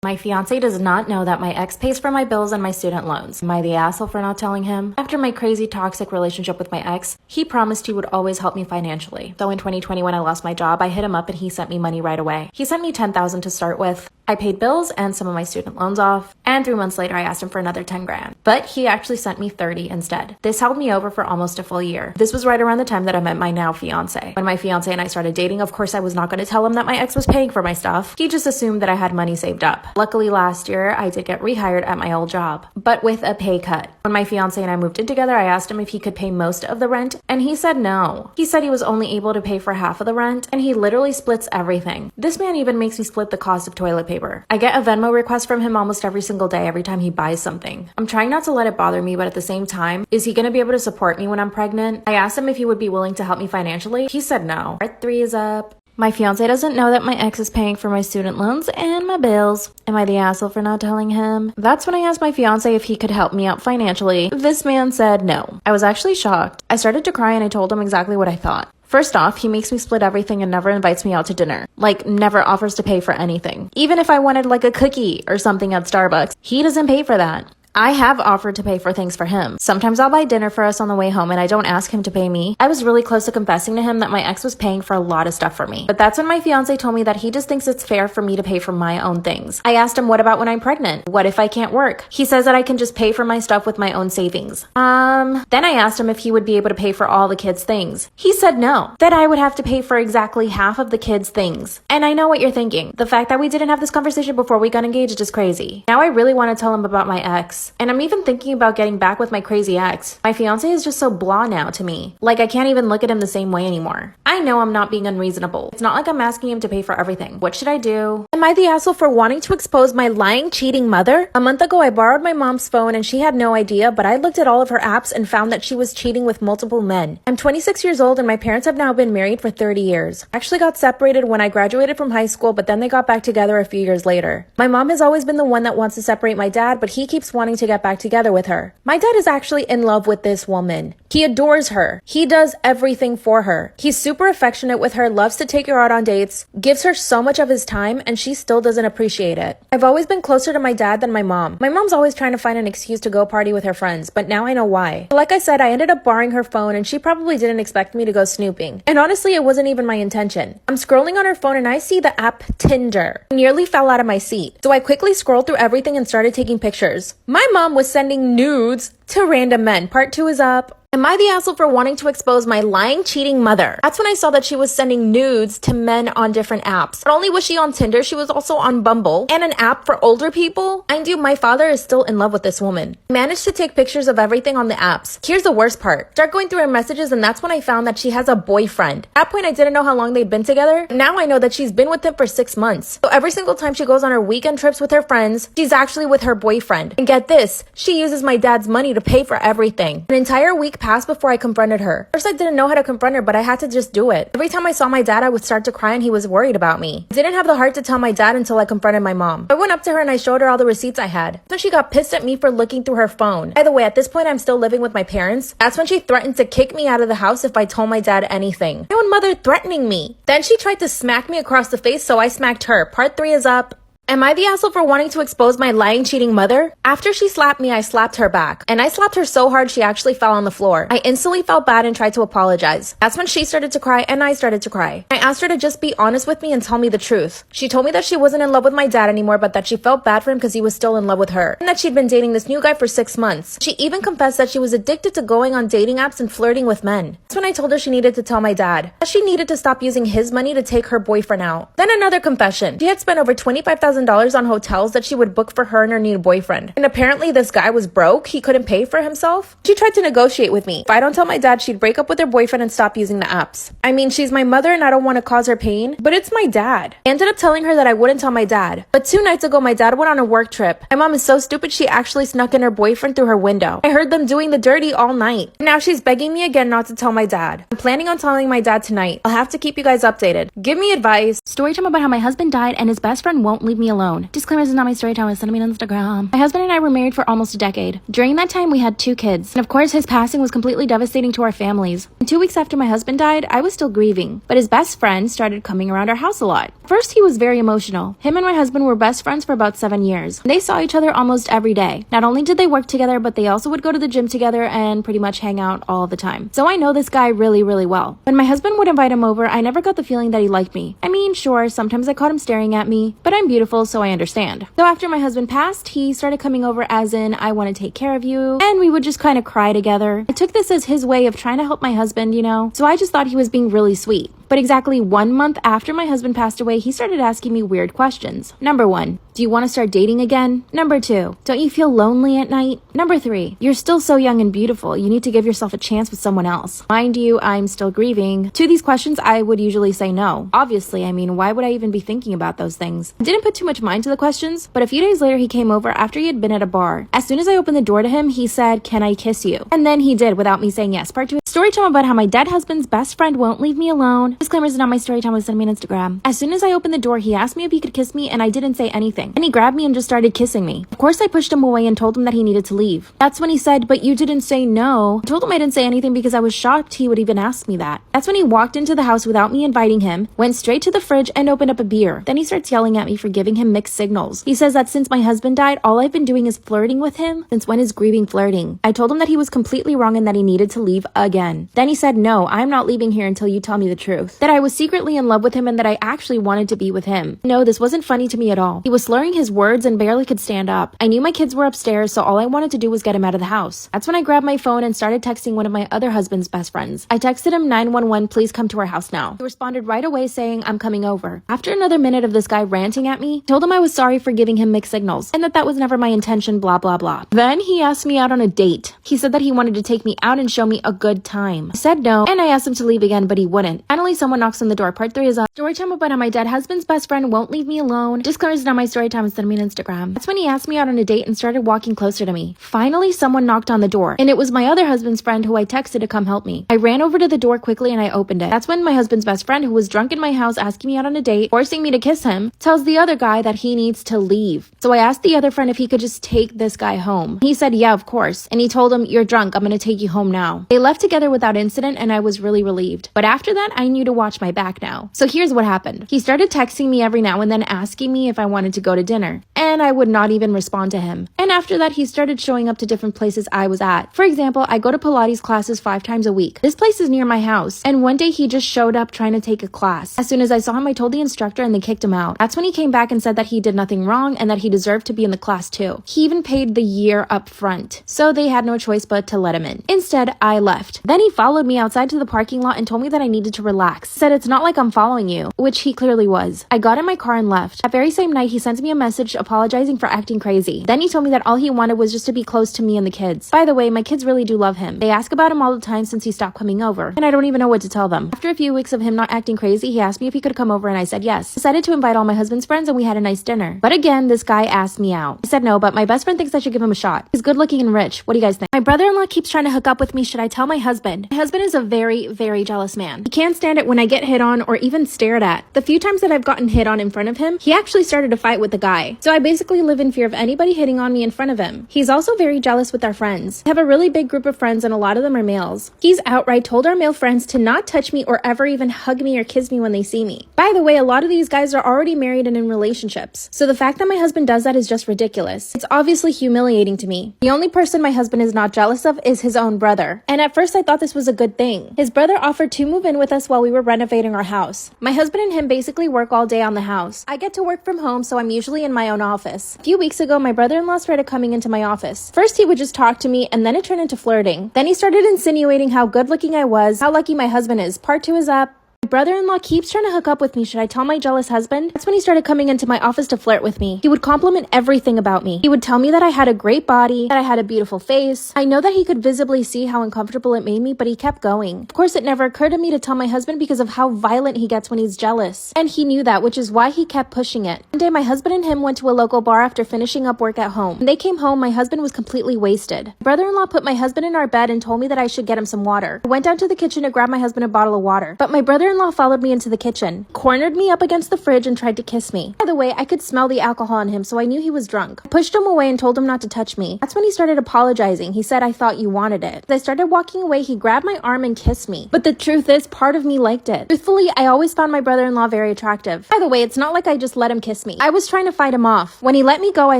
My fiance does not know that my ex pays for my bills and my student loans. Am I the asshole for not telling him? After my crazy toxic relationship with my ex, he promised he would always help me financially. So in 2020, when I lost my job, I hit him up and he sent me money right away. He sent me $10,000 to start with. I paid bills and some of my student loans off, and 3 months later I asked him for another 10 grand. But he actually sent me 30 instead. This held me over for almost a full year. This was right around the time that I met my now fiance. When my fiance and I started dating, of course I was not going to tell him that my ex was paying for my stuff. He just assumed that I had money saved up. Luckily last year, I did get rehired at my old job, but with a pay cut. When my fiance and I moved in together, I asked him if he could pay most of the rent, and he said no. He said he was only able to pay for half of the rent, and he literally splits everything. This man even makes me split the cost of toilet paper. I get a Venmo request from him almost every single day every time he buys something. I'm trying not to let it bother me, but at the same time, is he gonna be able to support me when I'm pregnant? I asked him if he would be willing to help me financially. He said no. Part 3 is up. My fiance doesn't know that my ex is paying for my student loans and my bills. Am I the asshole for not telling him? That's when I asked my fiance if he could help me out financially. This man said no. I was actually shocked. I started to cry and I told him exactly what I thought. First off, he makes me split everything and never invites me out to dinner. Like, never offers to pay for anything. Even if I wanted like a cookie or something at Starbucks, he doesn't pay for that. I have offered to pay for things for him. Sometimes I'll buy dinner for us on the way home and I don't ask him to pay me. I was really close to confessing to him that my ex was paying for a lot of stuff for me. But that's when my fiance told me that he just thinks it's fair for me to pay for my own things. I asked him, what about when I'm pregnant? What if I can't work? He says that I can just pay for my stuff with my own savings. Then I asked him if he would be able to pay for all the kids' things. He said no, that I would have to pay for exactly half of the kids' things. And I know what you're thinking. The fact that we didn't have this conversation before we got engaged is crazy. Now I really want to tell him about my ex. And I'm even thinking about getting back with my crazy ex. My fiance is just so blah now to me. Like, I can't even look at him the same way anymore. I know I'm not being unreasonable. It's not like I'm asking him to pay for everything. What should I do?
Am I the asshole for wanting to expose my lying, cheating mother? A month ago, I borrowed my mom's phone and she had no idea, but I looked at all of her apps and found that she was cheating with multiple men. I'm 26 years old and my parents have now been married for 30 years. I actually got separated when I graduated from high school, but then they got back together a few years later. My mom has always been the one that wants to separate my dad, but he keeps wanting to get back together with her. My dad is actually in love with this woman. He adores her. He does everything for her. He's super affectionate with her, loves to take her out on dates, gives her so much of his time, and she still doesn't appreciate it. I've always been closer to my dad than my mom. My mom's always trying to find an excuse to go party with her friends, but now I know why. Like I said, I ended up borrowing her phone and she probably didn't expect me to go snooping. And honestly, it wasn't even my intention. I'm scrolling on her phone and I see the app Tinder. I nearly fell out of my seat. So I quickly scrolled through everything and started taking pictures. My mom was sending nudes to random men. Part 2 is up. Am I the asshole for wanting to expose my lying, cheating mother? That's when I saw that she was sending nudes to men on different apps. Not only was she on Tinder, she was also on Bumble and an app for older people. Mind you, my father is still in love with this woman. I managed to take pictures of everything on the apps. Here's the worst part. Start going through her messages and that's when I found that she has a boyfriend. At that point, I didn't know how long they'd been together. Now I know that she's been with him for 6 months. So every single time she goes on her weekend trips with her friends, she's actually with her boyfriend. And get this, she uses my dad's money to pay for everything. An entire week passed before I confronted her. First, I didn't know how to confront her, but I had to just do it. Every time I saw my dad, I would start to cry and he was worried about me. I didn't have the heart to tell my dad until I confronted my mom. I went up to her and I showed her all the receipts I had. Then she got pissed at me for looking through her phone. By the way, at this point, I'm still living with my parents. That's when she threatened to kick me out of the house if I told my dad anything. My own mother threatening me. Then she tried to smack me across the face, so I smacked her. Part 3 is up. Am I the asshole for wanting to expose my lying, cheating mother? After she slapped me, I slapped her back. And I slapped her so hard she actually fell on the floor. I instantly felt bad and tried to apologize. That's when she started to cry and I started to cry. I asked her to just be honest with me and tell me the truth. She told me that she wasn't in love with my dad anymore, but that she felt bad for him because he was still in love with her. And that she'd been dating this new guy for 6 months. She even confessed that she was addicted to going on dating apps and flirting with men. That's when I told her she needed to tell my dad. That she needed to stop using his money to take her boyfriend out. Then another confession. She had spent over $25,000 on hotels that she would book for her and her new boyfriend. And apparently this guy was broke. He couldn't pay for himself. She tried to negotiate with me. If I don't tell my dad, she'd break up with her boyfriend and stop using the apps. I mean, she's my mother and I don't want to cause her pain, but it's my dad. I ended up telling her that I wouldn't tell my dad. But 2 nights ago, my dad went on a work trip. My mom is so stupid, she actually snuck in her boyfriend through her window. I heard them doing the dirty all night. Now she's begging me again not to tell my dad. I'm planning on telling my dad tonight. I'll have to keep you guys updated. Give me advice.
Story time about how my husband died and his best friend won't leave me alone. Disclaimer, this is not my story time. Send me on Instagram. My husband and I were married for almost a decade. During that time, we had 2 kids. And of course, his passing was completely devastating to our families. And 2 weeks after my husband died, I was still grieving. But his best friend started coming around our house a lot. First, he was very emotional. Him and my husband were best friends for about 7 years. They saw each other almost every day. Not only did they work together, but they also would go to the gym together and pretty much hang out all the time. So I know this guy really, really well. When my husband would invite him over, I never got the feeling that he liked me. I mean, sure, sometimes I caught him staring at me, but I'm beautiful, so I understand. So after my husband passed, he started coming over as in, I want to take care of you, and we would just kind of cry together. I took this as his way of trying to help my husband husband, you know? So I just thought he was being really sweet. But exactly 1 month after my husband passed away, he started asking me weird questions. Number 1, do you want to start dating again? Number 2, don't you feel lonely at night? Number 3, you're still so young and beautiful. You need to give yourself a chance with someone else. Mind you, I'm still grieving. To these questions, I would usually say no. Obviously, I mean, why would I even be thinking about those things? I didn't put too much mind to the questions, but a few days later, he came over after he had been at a bar. As soon as I opened the door to him, he said, "Can I kiss you?" And then he did without me saying yes. Part 2. Story time about how my dead husband's best friend won't leave me alone. Disclaimer is not my story time, was sent me on Instagram. As soon as I opened the door, he asked me if he could kiss me and I didn't say anything. And he grabbed me and just started kissing me. Of course, I pushed him away and told him that he needed to leave. That's when he said, "But you didn't say no." I told him I didn't say anything because I was shocked he would even ask me that. That's when he walked into the house without me inviting him, went straight to the fridge and opened up a beer. Then he starts yelling at me for giving him mixed signals. He says that since my husband died, all I've been doing is flirting with him. Since when is grieving flirting? I told him that he was completely wrong and that he needed to leave again. Then he said, "No, I'm not leaving here until you tell me the truth." That I was secretly in love with him and that I actually wanted to be with him. No, this wasn't funny to me at all. He was slurring his words and barely could stand up. I knew my kids were upstairs, so all I wanted to do was get him out of the house. That's when I grabbed my phone and started texting one of my other husband's best friends. I texted him 911, "Please come to our house now." He responded right away saying, "I'm coming over." After another minute of this guy ranting at me, I told him I was sorry for giving him mixed signals and that was never my intention, blah blah blah. Then he asked me out on a date. He said that he wanted to take me out and show me a good time. I said no, and I asked him to leave again, but he wouldn't. Finally, someone knocks on the door. Part 3 is a story time about how my dead husband's best friend won't leave me alone. Disclaimer is not my story time, send me on Instagram. That's when he asked me out on a date and started walking closer to me. Finally, someone knocked on the door, and it was my other husband's friend who I texted to come help me. I ran over to the door quickly and I opened it. That's when my husband's best friend, who was drunk in my house asking me out on a date, forcing me to kiss him, tells the other guy that he needs to leave. So I asked the other friend if he could just take this guy home. He said, "Yeah, of course." And he told him, "You're drunk, I'm gonna take you home now." They left together without incident and I was really relieved. But after that, I knew to watch my back now. So here's what happened. He started texting me every now and then asking me if I wanted to go to dinner. And I would not even respond to him. And after that, he started showing up to different places I was at. For example, I go to Pilates classes 5 times a week. This place is near my house. And one day he just showed up trying to take a class. As soon as I saw him, I told the instructor and they kicked him out. That's when he came back and said that he did nothing wrong and that he deserved to be in the class too. He even paid the year up front. So they had no choice but to let him in. Instead, I left. Then he followed me outside to the parking lot and told me that I needed to relax. He said, "It's not like I'm following you," which he clearly was. I got in my car and left. That very same night, he sent me a message apologizing for acting crazy. Then he told me that all he wanted was just to be close to me and the kids. By the way, my kids really do love him. They ask about him all the time since he stopped coming over, and I don't even know what to tell them. After a few weeks of him not acting crazy, he asked me if he could come over and I said yes. I decided to invite all my husband's friends and we had a nice dinner. But again, this guy asked me out. I said no, but my best friend thinks I should give him a shot. He's good looking and rich. What do you guys think? My brother-in-law keeps trying to hook up with me. Should I tell my husband? My husband is a very, very jealous man. He can't stand it when I get hit on or even stared at. The few times that I've gotten hit on in front of him, he actually started a fight with the guy. So I basically live in fear of anybody hitting on me in front of him. He's also very jealous with our friends. I have a really big group of friends and a lot of them are males. He's outright told our male friends to not touch me or ever even hug me or kiss me when they see me. By the way, a lot of these guys are already married and in relationships. So the fact that my husband does that is just ridiculous. It's obviously humiliating to me. The only person my husband is not jealous of is his own brother. And at first I thought this was a good thing. His brother offered to move in with us while we were renovating our house. My husband and him basically work all day on the house. I get to work from home, so I'm usually in my own office. A few weeks ago, my brother-in-law started coming into my office. First, he would just talk to me, and then it turned into flirting. Then he started insinuating how good looking I was, how lucky my husband is. Part 2 is up. My brother-in-law keeps trying to hook up with me. Should I tell my jealous husband? That's when he started coming into my office to flirt with me. He would compliment everything about me. He would tell me that I had a great body, that I had a beautiful face. I know that he could visibly see how uncomfortable it made me, but he kept going. Of course, it never occurred to me to tell my husband because of how violent he gets when he's jealous. And he knew that, which is why he kept pushing it. One day, my husband and him went to a local bar after finishing up work at home. When they came home, my husband was completely wasted. My brother-in-law put my husband in our bed and told me that I should get him some water. I went down to the kitchen to grab my husband a bottle of water, but my brother-in-law followed me into the kitchen, cornered me up against the fridge and tried to kiss me. By the way, I could smell the alcohol on him, so I knew he was drunk. I pushed him away and told him not to touch me. That's when he started apologizing. He said, "I thought you wanted it." As I started walking away, he grabbed my arm and kissed me. But the truth is, part of me liked it. Truthfully, I always found my brother-in-law very attractive. By the way, it's not like I just let him kiss me. I was trying to fight him off. When he let me go, I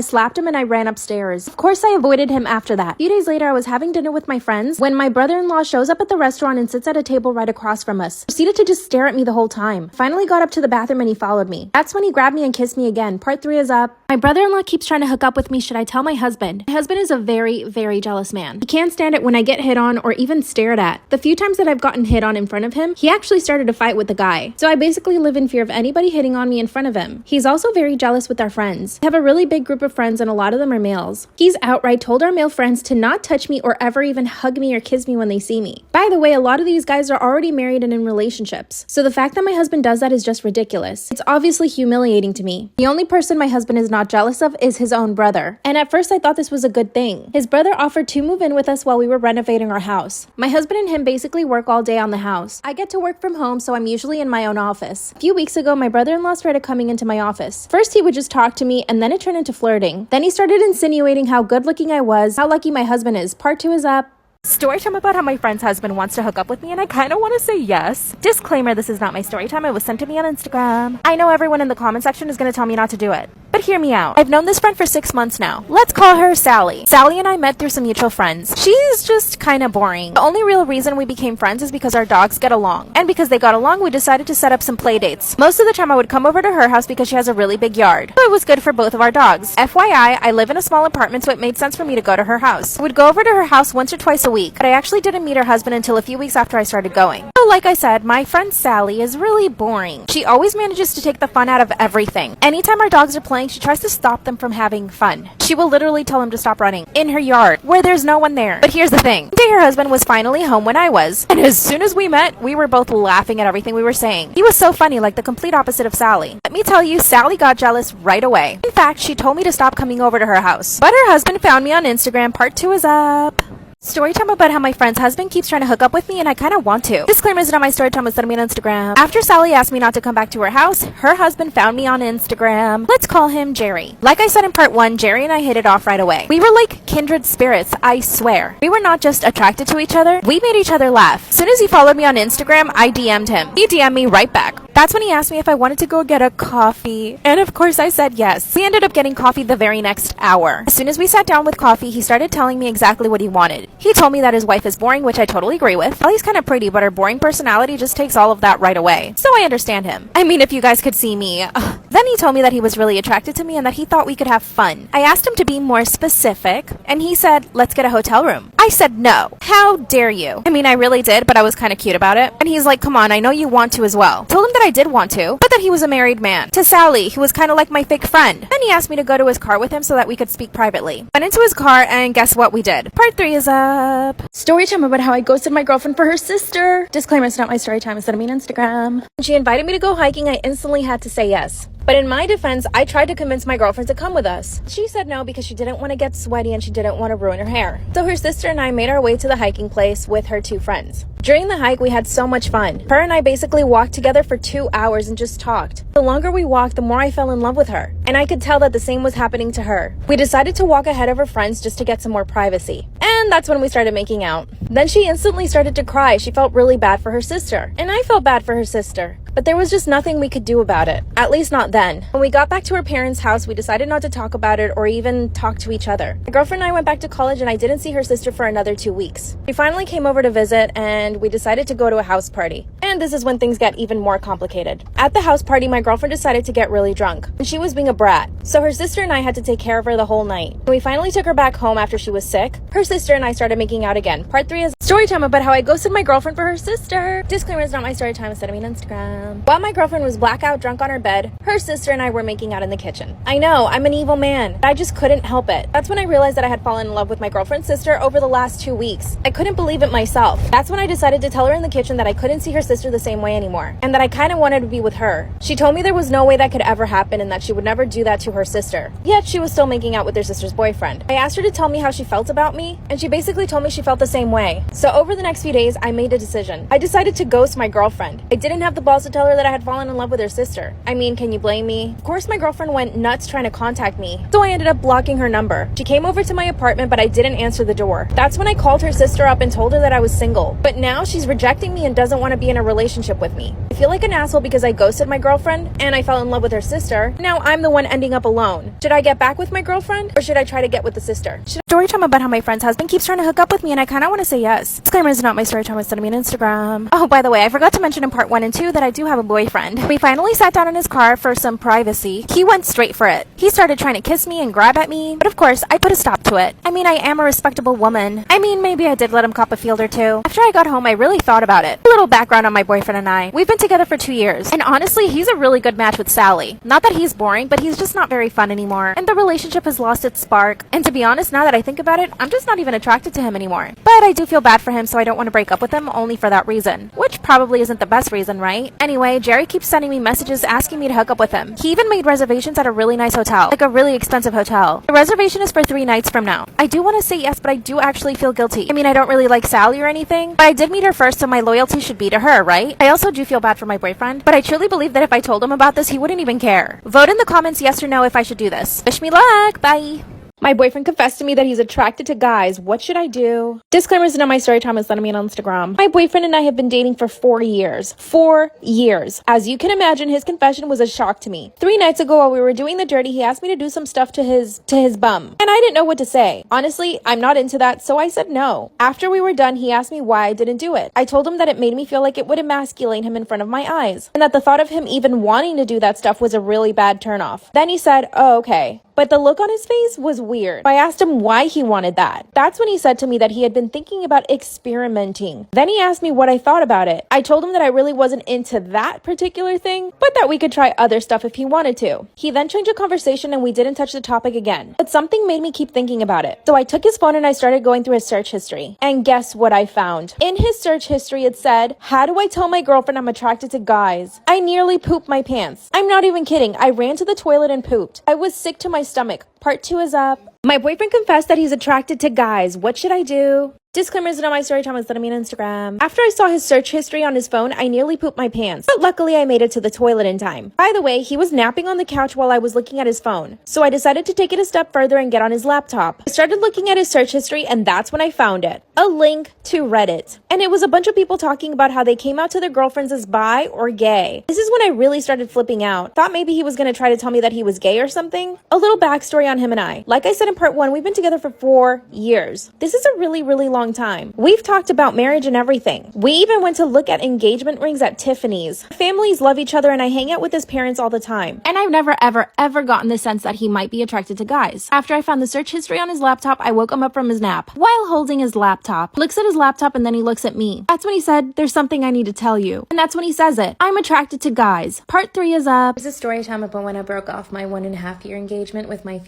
slapped him and I ran upstairs. Of course, I avoided him after that. A few days later, I was having dinner with my friends when my brother-in-law shows up at the restaurant and sits at a table right across from us. Proceeded to just
stare at me the whole time. Finally got up to the bathroom and he followed me. That's when he grabbed me and kissed me again. Part 3 is up. My brother-in-law keeps trying to hook up with me. Should I tell my husband? My husband is a very, very jealous man. He can't stand it when I get hit on or even stared at. The few times that I've gotten hit on in front of him, he actually started a fight with the guy. So I basically live in fear of anybody hitting on me in front of him. He's also very jealous with our friends. I have a really big group of friends and a lot of them are males. He's outright told our male friends to not touch me or ever even hug me or kiss me when they see me. By the way, a lot of these guys are already married and in relationships. So the fact that my husband does that is just ridiculous. It's obviously humiliating to me. The only person my husband is not jealous of is his own brother. And at first I thought this was a good thing. His brother offered to move in with us while we were renovating our house. My husband and him basically work all day on the house. I get to work from home, so I'm usually in my own office. A few weeks ago, my brother-in-law started coming into my office. First, he would just talk to me, and then it turned into flirting. Then he started insinuating how good-looking I was, how lucky my husband is. Part 2 is up.
Story time about how my friend's husband wants to hook up with me and I kind of want to say yes. Disclaimer, this is not my story time. It was sent to me on Instagram. I know everyone in the comment section is going to tell me not to do it. But hear me out. I've known this friend for 6 months now. Let's call her Sally. Sally and I met through some mutual friends. She's just kind of boring. The only real reason we became friends is because our dogs get along. And because they got along, we decided to set up some play dates. Most of the time I would come over to her house because she has a really big yard. So it was good for both of our dogs. FYI, I live in a small apartment, so it made sense for me to go to her house. I would go over to her house once or twice a week, but I actually didn't meet her husband until a few weeks after I started going. So like I said, my friend Sally is really boring. She always manages to take the fun out of everything. Anytime our dogs are playing, she tries to stop them from having fun. She will literally tell them to stop running in her yard where there's no one there. But here's the thing. One day her husband was finally home when I was, and as soon as we met, we were both laughing at everything we were saying. He was so funny, like the complete opposite of Sally. Let me tell you, Sally got jealous right away. In fact, she told me to stop coming over to her house. But her husband found me on Instagram. Part 2 is up. Story time about how my friend's husband keeps trying to hook up with me and I kind of want to. Disclaimer, is not my story time, was sent to me on Instagram. After Sally asked me not to come back to her house, her husband found me on Instagram. Let's call him Jerry. Like I said in part 1, Jerry and I hit it off right away. We were like kindred spirits, I swear. We were not just attracted to each other, we made each other laugh. As soon as he followed me on Instagram, I DM'd him. He DM'd me right back. That's when he asked me if I wanted to go get a coffee. And of course I said yes. We ended up getting coffee the very next hour. As soon as we sat down with coffee, he started telling me exactly what he wanted. He told me that his wife is boring, which I totally agree with. Ellie's kind of pretty, but her boring personality just takes all of that right away. So I understand him. I mean, if you guys could see me. Then he told me that he was really attracted to me and that he thought we could have fun. I asked him to be more specific, and he said, let's get a hotel room. I said no. How dare you? I mean, I really did, but I was kind of cute about it. And he's like, come on, I know you want to as well. Told him that I did want to, but that he was a married man. To Sally, who was kind of like my fake friend. Then he asked me to go to his car with him so that we could speak privately. Went into his car, and guess what we did? Part 3 is up.
Story time about how I ghosted my girlfriend for her sister. Disclaimer, it's not my story time, it's sent to me on Instagram. When she invited me to go hiking, I instantly had to say yes. But in my defense, I tried to convince my girlfriend to come with us. She said no because she didn't want to get sweaty and she didn't want to ruin her hair. So her sister and I made our way to the hiking place with her 2 friends. During the hike, we had so much fun. Her and I basically walked together for 2 hours and just talked. The longer we walked, the more I fell in love with her. And I could tell that the same was happening to her. We decided to walk ahead of her friends just to get some more privacy. And that's when we started making out. Then she instantly started to cry. She felt really bad for her sister. And I felt bad for her sister. But there was just nothing we could do about it. At least not then. When we got back to her parents' house, we decided not to talk about it or even talk to each other. My girlfriend and I went back to college and I didn't see her sister for another 2 weeks. She finally came over to visit and we decided to go to a house party. And this is when things get even more complicated. At the house party, my girlfriend decided to get really drunk. And she was being a brat. So her sister and I had to take care of her the whole night. When we finally took her back home after she was sick, her sister and I started making out again. Part 3 is story time about how I ghosted my girlfriend for her sister. Disclaimer, is not my story time, it's sent to me on Instagram. While my girlfriend was blackout drunk on her bed, her sister and I were making out in the kitchen. I know, I'm an evil man, but I just couldn't help it. That's when I realized that I had fallen in love with my girlfriend's sister over the last 2 weeks. I couldn't believe it myself. That's when I decided to tell her in the kitchen that I couldn't see her sister the same way anymore, and that I kind of wanted to be with her. She told me there was no way that could ever happen and that she would never do that to her sister. Yet she was still making out with her sister's boyfriend. I asked her to tell me how she felt about me, and she basically told me she felt the same way. So over the next few days, I made a decision. I decided to ghost my girlfriend. I didn't have the balls to tell her that I had fallen in love with her sister. I mean, can you blame me? Of course, my girlfriend went nuts trying to contact me, so I ended up blocking her number. She came over to my apartment, but I didn't answer the door. That's when I called her sister up and told her that I was single. But now she's rejecting me and doesn't want to be in a relationship with me. I feel like an asshole because I ghosted my girlfriend and I fell in love with her sister. Now I'm the one ending up alone. Should I get back with my girlfriend or should I try to get with the sister? Story time about how my friend's husband keeps trying to hook up with me and I kind of want to say yes. Disclaimer, is not my story time, it's sending me on Instagram. Oh, by the way, I forgot to mention in part 1 and 2 that I do have a boyfriend. We finally sat down in his car for some privacy. He went straight for it. He started trying to kiss me and grab at me, but of course, I put a stop to it. I mean, I am a respectable woman. I mean, maybe I did let him cop a field or two. After I got home, I really thought about it. A little background on my boyfriend and I. We've been together for 2 years, and honestly, he's a really good match with Sally. Not that he's boring, but he's just not very fun anymore, and the relationship has lost its spark. And to be honest, now that I think about it, I'm just not even attracted to him anymore. But I do feel bad for him, so I don't want to break up with him only for that reason. Which probably isn't the best reason, right? Anyway, Jerry keeps sending me messages asking me to hook up with him. He even made reservations at a really nice hotel, like a really expensive hotel. The reservation is for 3 nights from now. I do want to say yes, but I do actually feel guilty. I mean, I don't really like Sally or anything, but I did meet her first, so my loyalty should be to her, right? I also do feel bad for my boyfriend, but I truly believe that if I told him about this, he wouldn't even care. Vote in the comments yes or no if I should do this. Wish me luck. Bye. My boyfriend confessed to me that he's attracted to guys. What should I do? Disclaimers in my story time is letting me on Instagram. My boyfriend and I have been dating for 4 years. 4 years. As you can imagine, his confession was a shock to me. 3 nights ago while we were doing the dirty, he asked me to do some stuff to his bum. And I didn't know what to say. Honestly, I'm not into that, so I said no. After we were done, he asked me why I didn't do it. I told him that it made me feel like it would emasculate him in front of my eyes, and that the thought of him even wanting to do that stuff was a really bad turnoff. Then he said, oh, okay. But the look on his face was weird. I asked him why he wanted that. That's when he said to me that he had been thinking about experimenting. Then he asked me what I thought about it. I told him that I really wasn't into that particular thing, but that we could try other stuff if he wanted to. He then changed the conversation and we didn't touch the topic again. But something made me keep thinking about it. So I took his phone and I started going through his search history. And guess what I found? In his search history, it said, how do I tell my girlfriend I'm attracted to guys? I nearly pooped my pants. I'm not even kidding. I ran to the toilet and pooped. I was sick to my stomach. Part 2 is up. My boyfriend confessed that he's attracted to guys. What should I do? Disclaimers on my story time is letting me on Instagram. After I saw his search history on his phone, I nearly pooped my pants. But luckily I made it to the toilet in time. By the way, he was napping on the couch while I was looking at his phone. So I decided to take it a step further and get on his laptop. I started looking at his search history and that's when I found it. A link to Reddit. And it was a bunch of people talking about how they came out to their girlfriends as bi or gay. This is when I really started flipping out. Thought maybe he was going to try to tell me that he was gay or something. A little backstory on him and I. Like I said in part 1, we've been together for 4 years. This is a really, really long time. We've talked about marriage and everything. We even went to look at engagement rings at Tiffany's. Families love each other and I hang out with his parents all the time. And I've never, ever gotten the sense that he might be attracted to guys. After I found the search history on his laptop, I woke him up from his nap while holding his laptop. Looks at his laptop and then he looks at me. That's when he said, there's something I need to tell you. And that's when he says it. I'm attracted to guys. Part 3 is up. There's a story time about when I broke off my 1.5-year engagement with my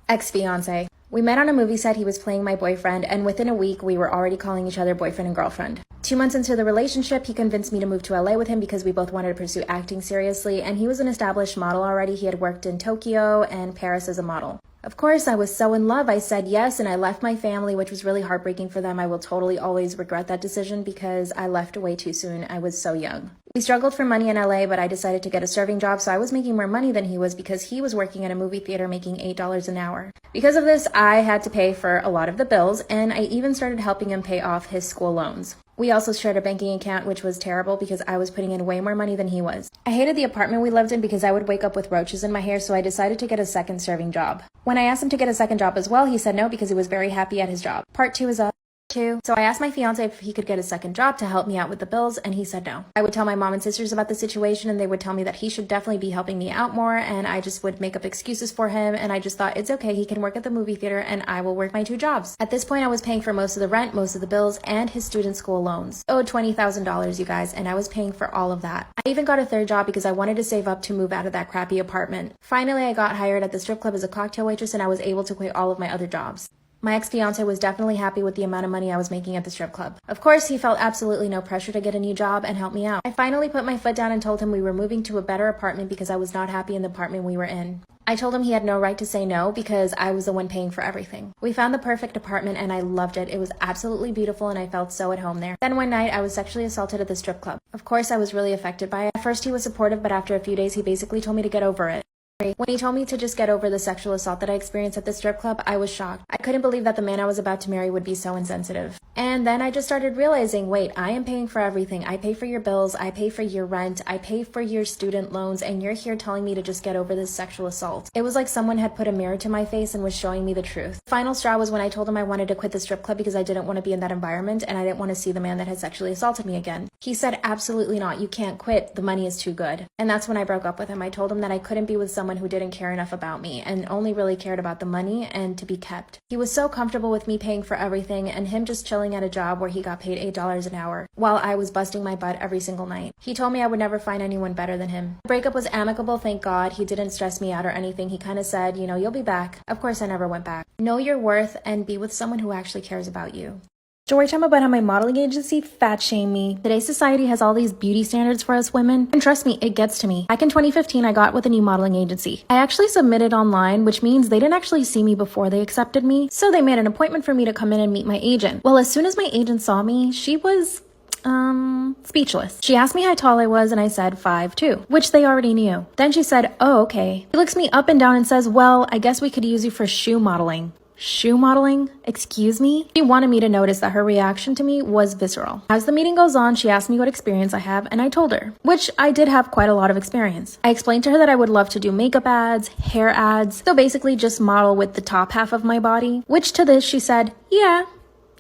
ex-fiance. We met on a movie set. He was playing my boyfriend, and within a week, we were already calling each other boyfriend and girlfriend. 2 months into the relationship, he convinced me to move to LA with him because we both wanted to pursue acting seriously, and he was an established model already. He had worked in Tokyo and Paris as a model. Of course, I was so in love. I said yes, and I left my family, which was really heartbreaking for them. I will totally always regret that decision because I left way too soon. I was so young. We struggled for money in LA, but I decided to get a serving job, so I was making more money than he was because he was working at a movie theater making $8 an hour. Because of this, I had to pay for a lot of the bills, and I even started helping him pay off his school loans. We also shared a banking account, which was terrible because I was putting in way more money than he was. I hated the apartment we lived in because I would wake up with roaches in my hair, so I decided to get a second serving job. When I asked him to get a second job as well, he said no because he was very happy at his job. Part 2 is up. So I asked my fiance if he could get a second job to help me out with the bills, and he said no. I would tell my mom and sisters about the situation, and they would tell me that he should definitely be helping me out more, and I just would make up excuses for him, and I just thought it's okay, he can work at the movie theater, and I will work my 2 jobs. At this point, I was paying for most of the rent, most of the bills, and his student school loans. Owed $20,000, you guys, and I was paying for all of that. I even got a 3rd job because I wanted to save up to move out of that crappy apartment. Finally, I got hired at the strip club as a cocktail waitress, and I was able to quit all of my other jobs. My ex-fiance was definitely happy with the amount of money I was making at the strip club. Of course, he felt absolutely no pressure to get a new job and help me out. I finally put my foot down and told him we were moving to a better apartment because I was not happy in the apartment we were in. I told him he had no right to say no because I was the one paying for everything. We found the perfect apartment and I loved it. It was absolutely beautiful and I felt so at home there. Then one night I was sexually assaulted at the strip club. Of course, I was really affected by it. At first he was supportive, but after a few days he basically told me to get over it.
When he told me to just get over the sexual assault that I experienced at the strip club, I was shocked. I couldn't believe that the man I was about to marry would be so insensitive. And then I just started realizing, wait, I am paying for everything. I pay for your bills, I pay for your rent, I pay for your student loans, and you're here telling me to just get over this sexual assault. It was like someone had put a mirror to my face and was showing me the truth. The final straw was when I told him I wanted to quit the strip club because I didn't want to be in that environment and I didn't want to see the man that had sexually assaulted me again. He said, absolutely not. You can't quit. The money is too good. And that's when I broke up with him. I told him that I couldn't be with someone who didn't care enough about me and only really cared about the money and to be kept. He was so comfortable with me paying for everything and him just chilling at a job where he got paid $8 an hour while I was busting my butt every single night. He told me I would never find anyone better than him. The breakup was amicable, thank God. He didn't stress me out or anything. He kind of said, you know, you'll be back. Of course, I never went back. Know your worth and be with someone who actually cares about you.
Story time about how my modeling agency fat shamed me.
Today's society has all these beauty standards for us women, and trust me, it gets to me. Back in 2015, I got with a new modeling agency. I actually submitted online, which means they didn't actually see me before they accepted me, so they made an appointment for me to come in and meet my agent. Well, as soon as my agent saw me, she was speechless. She asked me how tall I was and I said 5'2", which they already knew. Then she said, oh, okay. She looks me up and down and says, well, I guess we could use you for shoe modeling. Shoe modeling? Excuse me? She wanted me to notice that her reaction to me was visceral. As the meeting goes on, she asked me what experience I have, and I told her, which I did have quite a lot of experience. I explained to her that I would love to do makeup ads, hair ads, so basically just model with the top half of my body, which to this she said, yeah,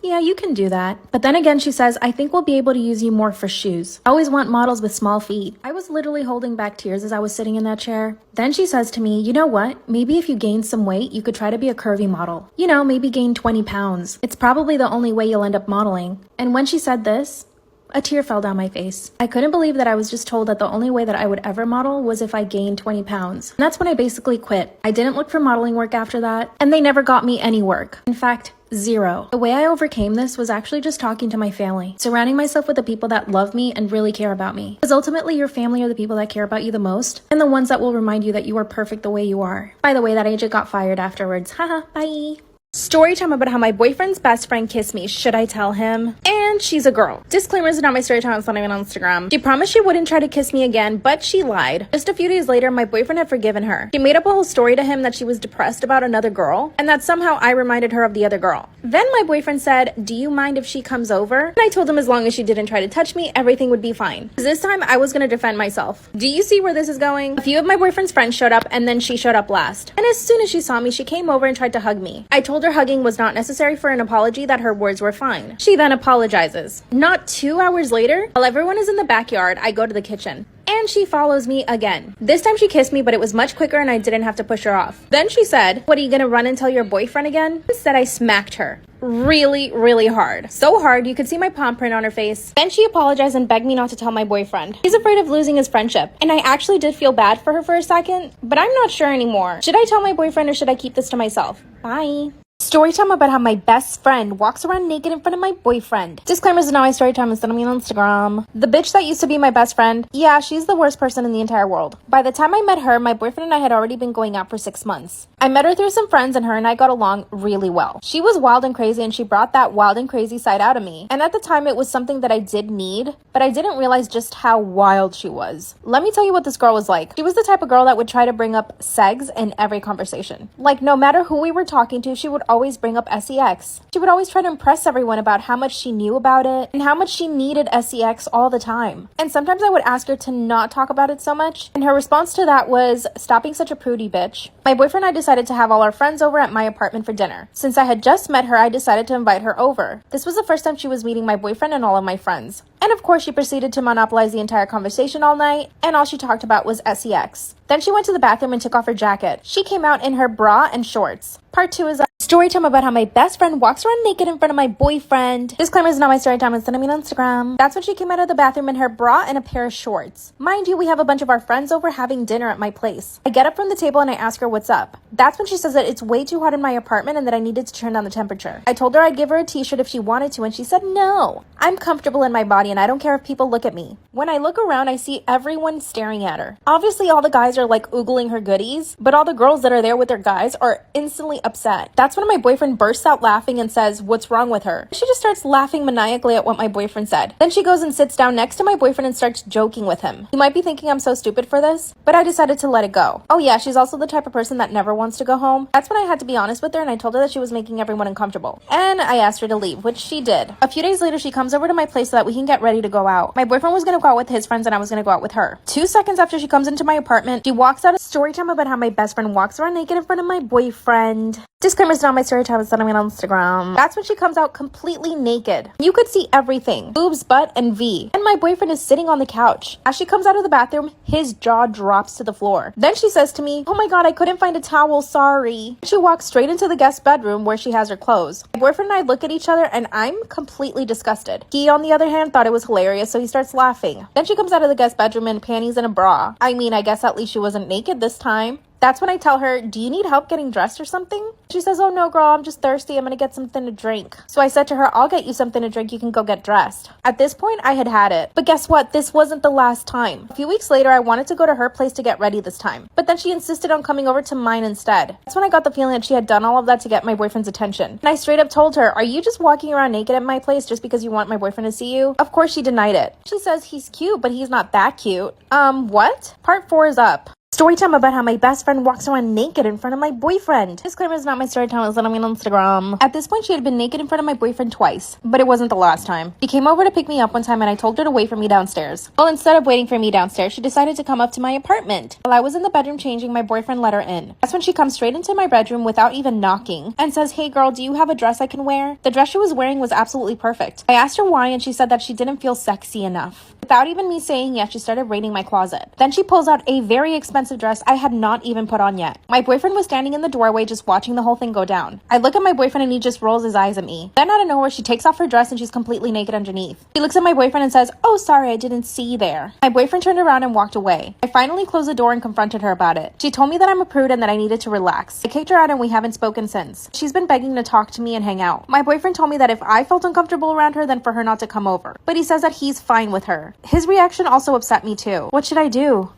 you can do that. But then again, she says, I think we'll be able to use you more for shoes. I always want models with small feet. I was literally holding back tears as I was sitting in that chair. Then she says to me, you know what? Maybe if you gain some weight, you could try to be a curvy model. You know, maybe gain 20 pounds. It's probably the only way you'll end up modeling. And when she said this, a tear fell down my face. I couldn't believe that I was just told that the only way that I would ever model was if I gained 20 pounds. And that's when I basically quit. I didn't look for modeling work after that, and they never got me any work. In fact, zero. The way I overcame this was actually just talking to my family, surrounding myself with the people that love me and really care about me. Because ultimately, your family are the people that care about you the most, and the ones that will remind you that you are perfect the way you are. By the way, that agent got fired afterwards. Haha, bye.
Story time about how my boyfriend's best friend kissed me. Should I tell him? And she's a girl. Disclaimer, is not my story time. It's not even on Instagram. She promised she wouldn't try to kiss me again, but she lied. Just a few days later, my boyfriend had forgiven her. She made up a whole story to him that she was depressed about another girl and that somehow I reminded her of the other girl. Then my boyfriend said, do you mind if she comes over? And I told him as long as she didn't try to touch me, everything would be fine. This time I was going to defend myself. Do you see where this is going? A few of my boyfriend's friends showed up and then she showed up last. And as soon as she saw me, she came over and tried to hug me. I told her hugging was not necessary for an apology, that her words were fine. She then apologizes. Not 2 hours later, while everyone is in the backyard, I go to the kitchen. And she follows me again. This time she kissed me, but it was much quicker and I didn't have to push her off. Then she said, what, are you gonna run and tell your boyfriend again? Instead, I smacked her. Really, really hard. So hard, you could see my palm print on her face. Then she apologized and begged me not to tell my boyfriend. He's afraid of losing his friendship. And I actually did feel bad for her for a second, but I'm not sure anymore. Should I tell my boyfriend or should I keep this to myself? Bye. Story time about how my best friend walks around naked in front of my boyfriend. Disclaimers is not my story time, instead of me on Instagram. The bitch that used to be my best friend, yeah, she's the worst person in the entire world. By the time I met her, my boyfriend and I had already been going out for 6 months. I met her through some friends and her and I got along really well. She was wild and crazy and she brought that wild and crazy side out of me. And at the time it was something that I did need, but I didn't realize just how wild she was. Let me tell you what this girl was like. She was the type of girl that would try to bring up sex in every conversation. Like, no matter who we were talking to, she would always bring up sex. She would always try to impress everyone about how much she knew about it and how much she needed sex all the time. And sometimes I would ask her to not talk about it so much, and her response to that was, stop being such a prudy bitch. My boyfriend and I decided to have all our friends over at my apartment for dinner. Since I had just met her, I decided to invite her over. This was the first time she was meeting my boyfriend and all of my friends. And of course, she proceeded to monopolize the entire conversation all night, and all she talked about was sex. Then she went to the bathroom and took off her jacket. She came out in her bra and shorts. Part 2 is story time about how my best friend walks around naked in front of my boyfriend. Disclaimer, is not my story time, it's sending me on Instagram. That's when she came out of the bathroom in her bra and a pair of shorts. Mind you, we have a bunch of our friends over having dinner at my place. I get up from the table and I ask her what's up. That's when she says that it's way too hot in my apartment and that I needed to turn down the temperature. I told her I'd give her a t-shirt if she wanted to, and she said no. I'm comfortable in my body and I don't care if people look at me. When I look around, I see everyone staring at her. Obviously, all the guys are like oogling her goodies, but all the girls that are there with their guys are instantly upset. That's when my boyfriend bursts out laughing and says, "What's wrong with her?" She just starts laughing maniacally at what my boyfriend said. Then she goes and sits down next to my boyfriend and starts joking with him. You might be thinking I'm so stupid for this, but I decided to let it go. Oh yeah, she's also the type of person that never wants to go home. That's when I had to be honest with her, and I told her that she was making everyone uncomfortable. And I asked her to leave, which she did. A few days later, she comes over to my place so that we can get ready to go out. My boyfriend was gonna go out with his friends and I was gonna go out with her. 2 seconds after she comes into my apartment, she walks out. Story time about how my best friend walks around naked in front of my boyfriend. Disclaimer's not my story time, it's sending me on Instagram. That's when she comes out completely naked. You could see everything. Boobs, butt, and V. And my boyfriend is sitting on the couch. As she comes out of the bathroom, his jaw drops to the floor. Then she says to me, "Oh my god, I couldn't find a towel, sorry." She walks straight into the guest bedroom where she has her clothes. My boyfriend and I look at each other and I'm completely disgusted. He, on the other hand, thought it was hilarious, so he starts laughing. Then she comes out of the guest bedroom in panties and a bra. I mean, I guess at least she wasn't naked this time. That's when I tell her, "Do you need help getting dressed or something?" She says, "Oh no, girl, I'm just thirsty. I'm gonna get something to drink." So I said to her, "I'll get you something to drink. You can go get dressed." At this point, I had it. But guess what? This wasn't the last time. A few weeks later, I wanted to go to her place to get ready this time. But then she insisted on coming over to mine instead. That's when I got the feeling that she had done all of that to get my boyfriend's attention. And I straight up told her, "Are you just walking around naked at my place just because you want my boyfriend to see you?" Of course, she denied it. She says, "He's cute, but he's not that cute." What? Part 4 is up. Story time about how my best friend walks around naked in front of my boyfriend. Disclaimer is not my story time, it's on Instagram. At this point, she had been naked in front of my boyfriend twice, but it wasn't the last time. She came over to pick me up one time and I told her to wait for me downstairs. Well, instead of waiting for me downstairs, she decided to come up to my apartment. While I was in the bedroom changing, my boyfriend let her in. That's when she comes straight into my bedroom without even knocking and says, "Hey girl, do you have a dress I can wear?" The dress she was wearing was absolutely perfect. I asked her why and she said that she didn't feel sexy enough. Without even me saying yes, she started raiding my closet. Then she pulls out a very expensive dress I had not even put on yet. My boyfriend was standing in the doorway just watching the whole thing go down. I look at my boyfriend and he just rolls his eyes at me. Then out of nowhere, she takes off her dress and she's completely naked underneath. She looks at my boyfriend and says, "Oh, sorry, I didn't see there." My boyfriend turned around and walked away. I finally closed the door and confronted her about it. She told me that I'm a prude and that I needed to relax. I kicked her out and we haven't spoken since. She's been begging to talk to me and hang out. My boyfriend told me that if I felt uncomfortable around her, then for her not to come over. But he says that he's fine with her. His reaction also upset me too. What should I do?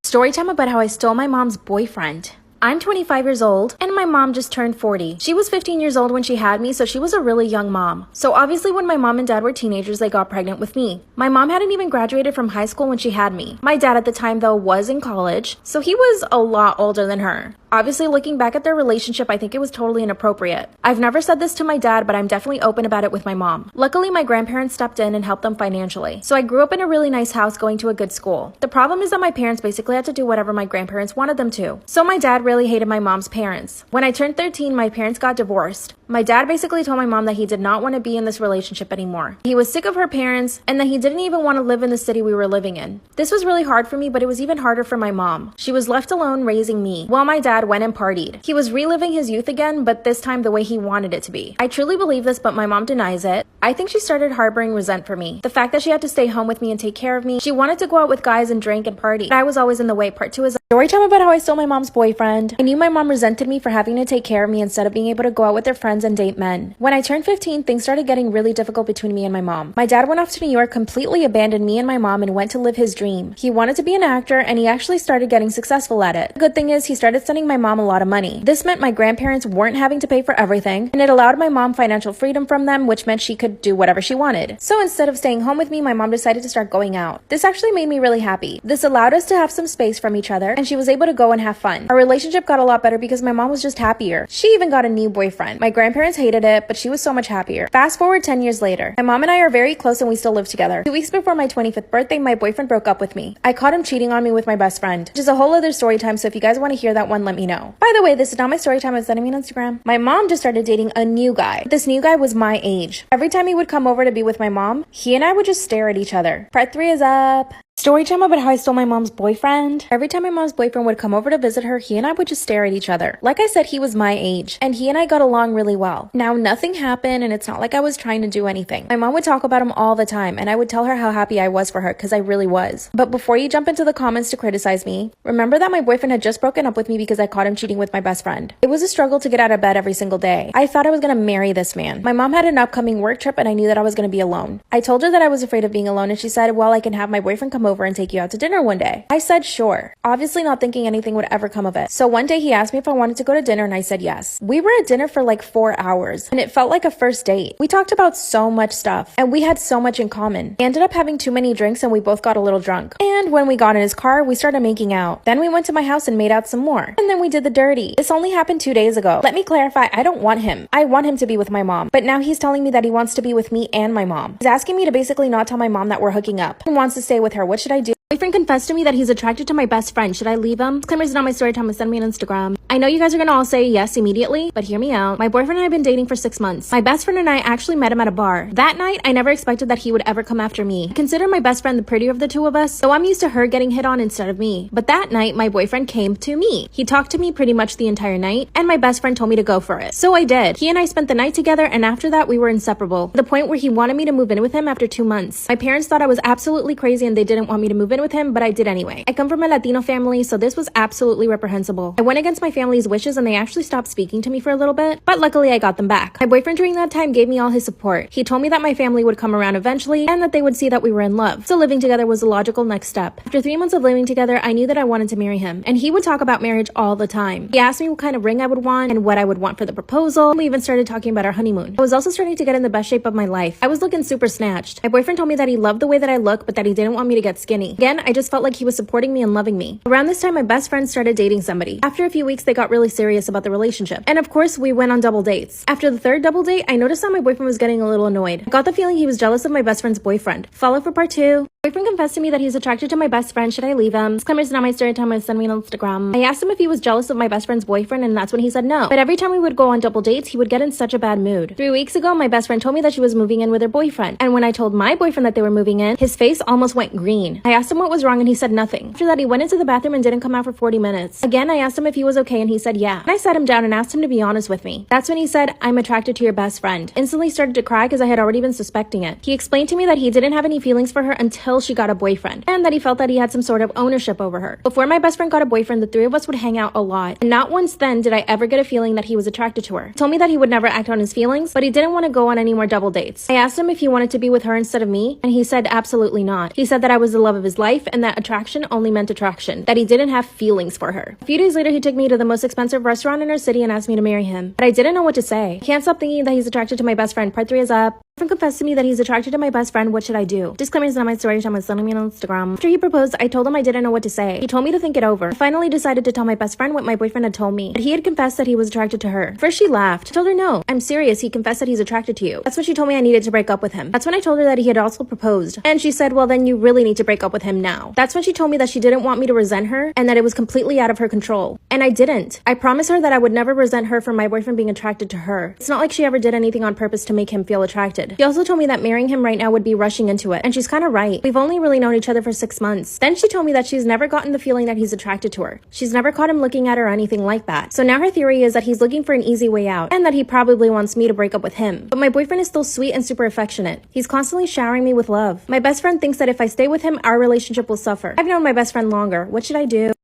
Story time about how I stole my mom's boyfriend. I'm 25 years old, and my mom just turned 40. She was 15 years old when she had me, so she was a really young mom. So obviously when my mom and dad were teenagers, they got pregnant with me. My mom hadn't even graduated from high school when she had me. My dad at the time, though, was in college, so he was a lot older than her. Obviously, looking back at their relationship, I think it was totally inappropriate. I've never said this to my dad, but I'm definitely open about it with my mom. Luckily, my grandparents stepped in and helped them financially. So I grew up in a really nice house going to a good school. The problem is that my parents basically had to do whatever my grandparents wanted them to. So my dad really hated my mom's parents. When I turned 13, my parents got divorced. My dad basically told my mom that he did not want to be in this relationship anymore. He was sick of her parents and that he didn't even want to live in the city we were living in. This was really hard for me, but it was even harder for my mom. She was left alone raising me while my dad went and partied. He was reliving his youth again, but this time the way he wanted it to be. I truly believe this, but my mom denies it. I think she started harboring resent for me. The fact that she had to stay home with me and take care of me. She wanted to go out with guys and drink and party. But I was always in the way. Part 2 is story time about how I stole my mom's boyfriend. I knew my mom resented me for having to take care of me instead of being able to go out with their friends and date men. When I turned 15, things started getting really difficult between me and my mom. My dad went off to New York, completely abandoned me and my mom, and went to live his dream. He wanted to be an actor, and he actually started getting successful at it. The good thing is, he started sending my mom a lot of money. This meant my grandparents weren't having to pay for everything, and it allowed my mom financial freedom from them, which meant she could do whatever she wanted. So instead of staying home with me, my mom decided to start going out. This actually made me really happy. This allowed us to have some space from each other, and she was able to go and have fun. Our relationship got a lot better because my mom was just happier. She even got a new boyfriend. My grandparents hated it, but she was so much happier. Fast forward 10 years later. My mom and I are very close and we still live together. 2 weeks before my 25th birthday, my boyfriend broke up with me. I caught him cheating on me with my best friend, which is a whole other story time, so if you guys want to hear that one, let me know. By the way, this is not my story time, it's sending me on Instagram. My mom just started dating a new guy. This new guy was my age. Every time he would come over to be with my mom, he and I would just stare at each other. Part 3 is up. Story time about how I stole my mom's boyfriend. Every time my mom's boyfriend would come over to visit her, he and I would just stare at each other. Like I said, he was my age, and he and I got along really well. Now, nothing happened, and it's not like I was trying to do anything. My mom would talk about him all the time, and I would tell her how happy I was for her, because I really was. But before you jump into the comments to criticize me, remember that my boyfriend had just broken up with me because I caught him cheating with my best friend. It was a struggle to get out of bed every single day. I thought I was gonna marry this man. My mom had an upcoming work trip, and I knew that I was gonna be alone. I told her that I was afraid of being alone, and she said, well, I can have my boyfriend come over over and take you out to dinner one day. I said sure, obviously not thinking anything would ever come of it. So one day he asked me if I wanted to go to dinner and I said yes. We were at dinner for like 4 hours and it felt like a first date. We talked about so much stuff and we had so much in common. We ended up having too many drinks and we both got a little drunk. And when we got in his car, we started making out. Then we went to my house and made out some more. And then we did the dirty. This only happened 2 days ago. Let me clarify, I don't want him. I want him to be with my mom. But now he's telling me that he wants to be with me and my mom. He's asking me to basically not tell my mom that we're hooking up and wants to stay with her. What should I do?
My boyfriend confessed to me that he's attracted to my best friend. Should I leave him? Disclaimer is not my story time. Send me an Instagram. I know you guys are gonna all say yes immediately, but hear me out. My boyfriend and I have been dating for 6 months. My best friend and I actually met him at a bar. That night, I never expected that he would ever come after me. I consider my best friend the prettier of the two of us, so I'm used to her getting hit on instead of me. But that night, my boyfriend came to me. He talked to me pretty much the entire night, and my best friend told me to go for it. So I did. He and I spent the night together, and after that, we were inseparable. To the point where he wanted me to move in with him after 2 months. My parents thought I was absolutely crazy and they didn't want me to move in with him, but I did anyway. I come from a Latino family, so this was absolutely reprehensible. I went against my family's wishes and they actually stopped speaking to me for a little bit, but luckily I got them back. My boyfriend during that time gave me all his support. He told me that my family would come around eventually and that they would see that we were in love. So living together was a logical next step. After 3 months of living together, I knew that I wanted to marry him, and he would talk about marriage all the time. He asked me what kind of ring I would want and what I would want for the proposal. We even started talking about our honeymoon. I was also starting to get in the best shape of my life. I was looking super snatched. My boyfriend told me that he loved the way that I look, but that he didn't want me to get skinny. Again, I just felt like he was supporting me and loving me. Around this time, my best friend started dating somebody. After a few weeks, they got really serious about the relationship. And of course, we went on double dates. After the third double date, I noticed that my boyfriend was getting a little annoyed. I got the feeling he was jealous of my best friend's boyfriend. Follow for part 2. My boyfriend confessed to me that he's attracted to my best friend. Should I leave him? Disclaimer is not my story time. Send me on Instagram. I asked him if he was jealous of my best friend's boyfriend, and that's when he said no. But every time we would go on double dates, he would get in such a bad mood. 3 weeks ago, my best friend told me that she was moving in with her boyfriend. And when I told my boyfriend that they were moving in, his face almost went green. I asked him what was wrong and he said nothing. After that, he went into the bathroom and didn't come out for 40 minutes. Again, I asked him if he was okay and he said yeah. And I sat him down and asked him to be honest with me. That's when he said, I'm attracted to your best friend. Instantly started to cry because I had already been suspecting it. He explained to me that he didn't have any feelings for her until she got a boyfriend, and that he felt that he had some sort of ownership over her. Before my best friend got a boyfriend, the three of us would hang out a lot. And not once then did I ever get a feeling that he was attracted to her. He told me that he would never act on his feelings, but he didn't want to go on any more double dates. I asked him if he wanted to be with her instead of me, and he said absolutely not. He said that I was the love of his life and that attraction only meant attraction, that he didn't have feelings for her. A few days later, he took me to the most expensive restaurant in our city and asked me to marry him. But I didn't know what to say. I can't stop thinking that he's attracted to my best friend. Part 3 is up. My boyfriend confessed to me that he's attracted to my best friend. What should I do? Disclaimer is not my story time. Sending me on Instagram. After he proposed, I told him I didn't know what to say. He told me to think it over. I finally decided to tell my best friend what my boyfriend had told me. That he had confessed that he was attracted to her. First she laughed. I told her no. I'm serious. He confessed that he's attracted to you. That's when she told me I needed to break up with him. That's when I told her that he had also proposed. And she said, well then you really need to break up with him now. That's when she told me that she didn't want me to resent her and that it was completely out of her control. And I didn't. I promised her that I would never resent her for my boyfriend being attracted to her. It's not like she ever did anything on purpose to make him feel attracted. She also told me that marrying him right now would be rushing into it. And she's kind of right. We've only really known each other for 6 months. Then she told me that she's never gotten the feeling that he's attracted to her. She's never caught him looking at her or anything like that. So now her theory is that he's looking for an easy way out and that he probably wants me to break up with him. But my boyfriend is still sweet and super affectionate. He's constantly showering me with love. My best friend thinks that if I stay with him, our relationship will suffer. I've known my best friend longer. What should I do?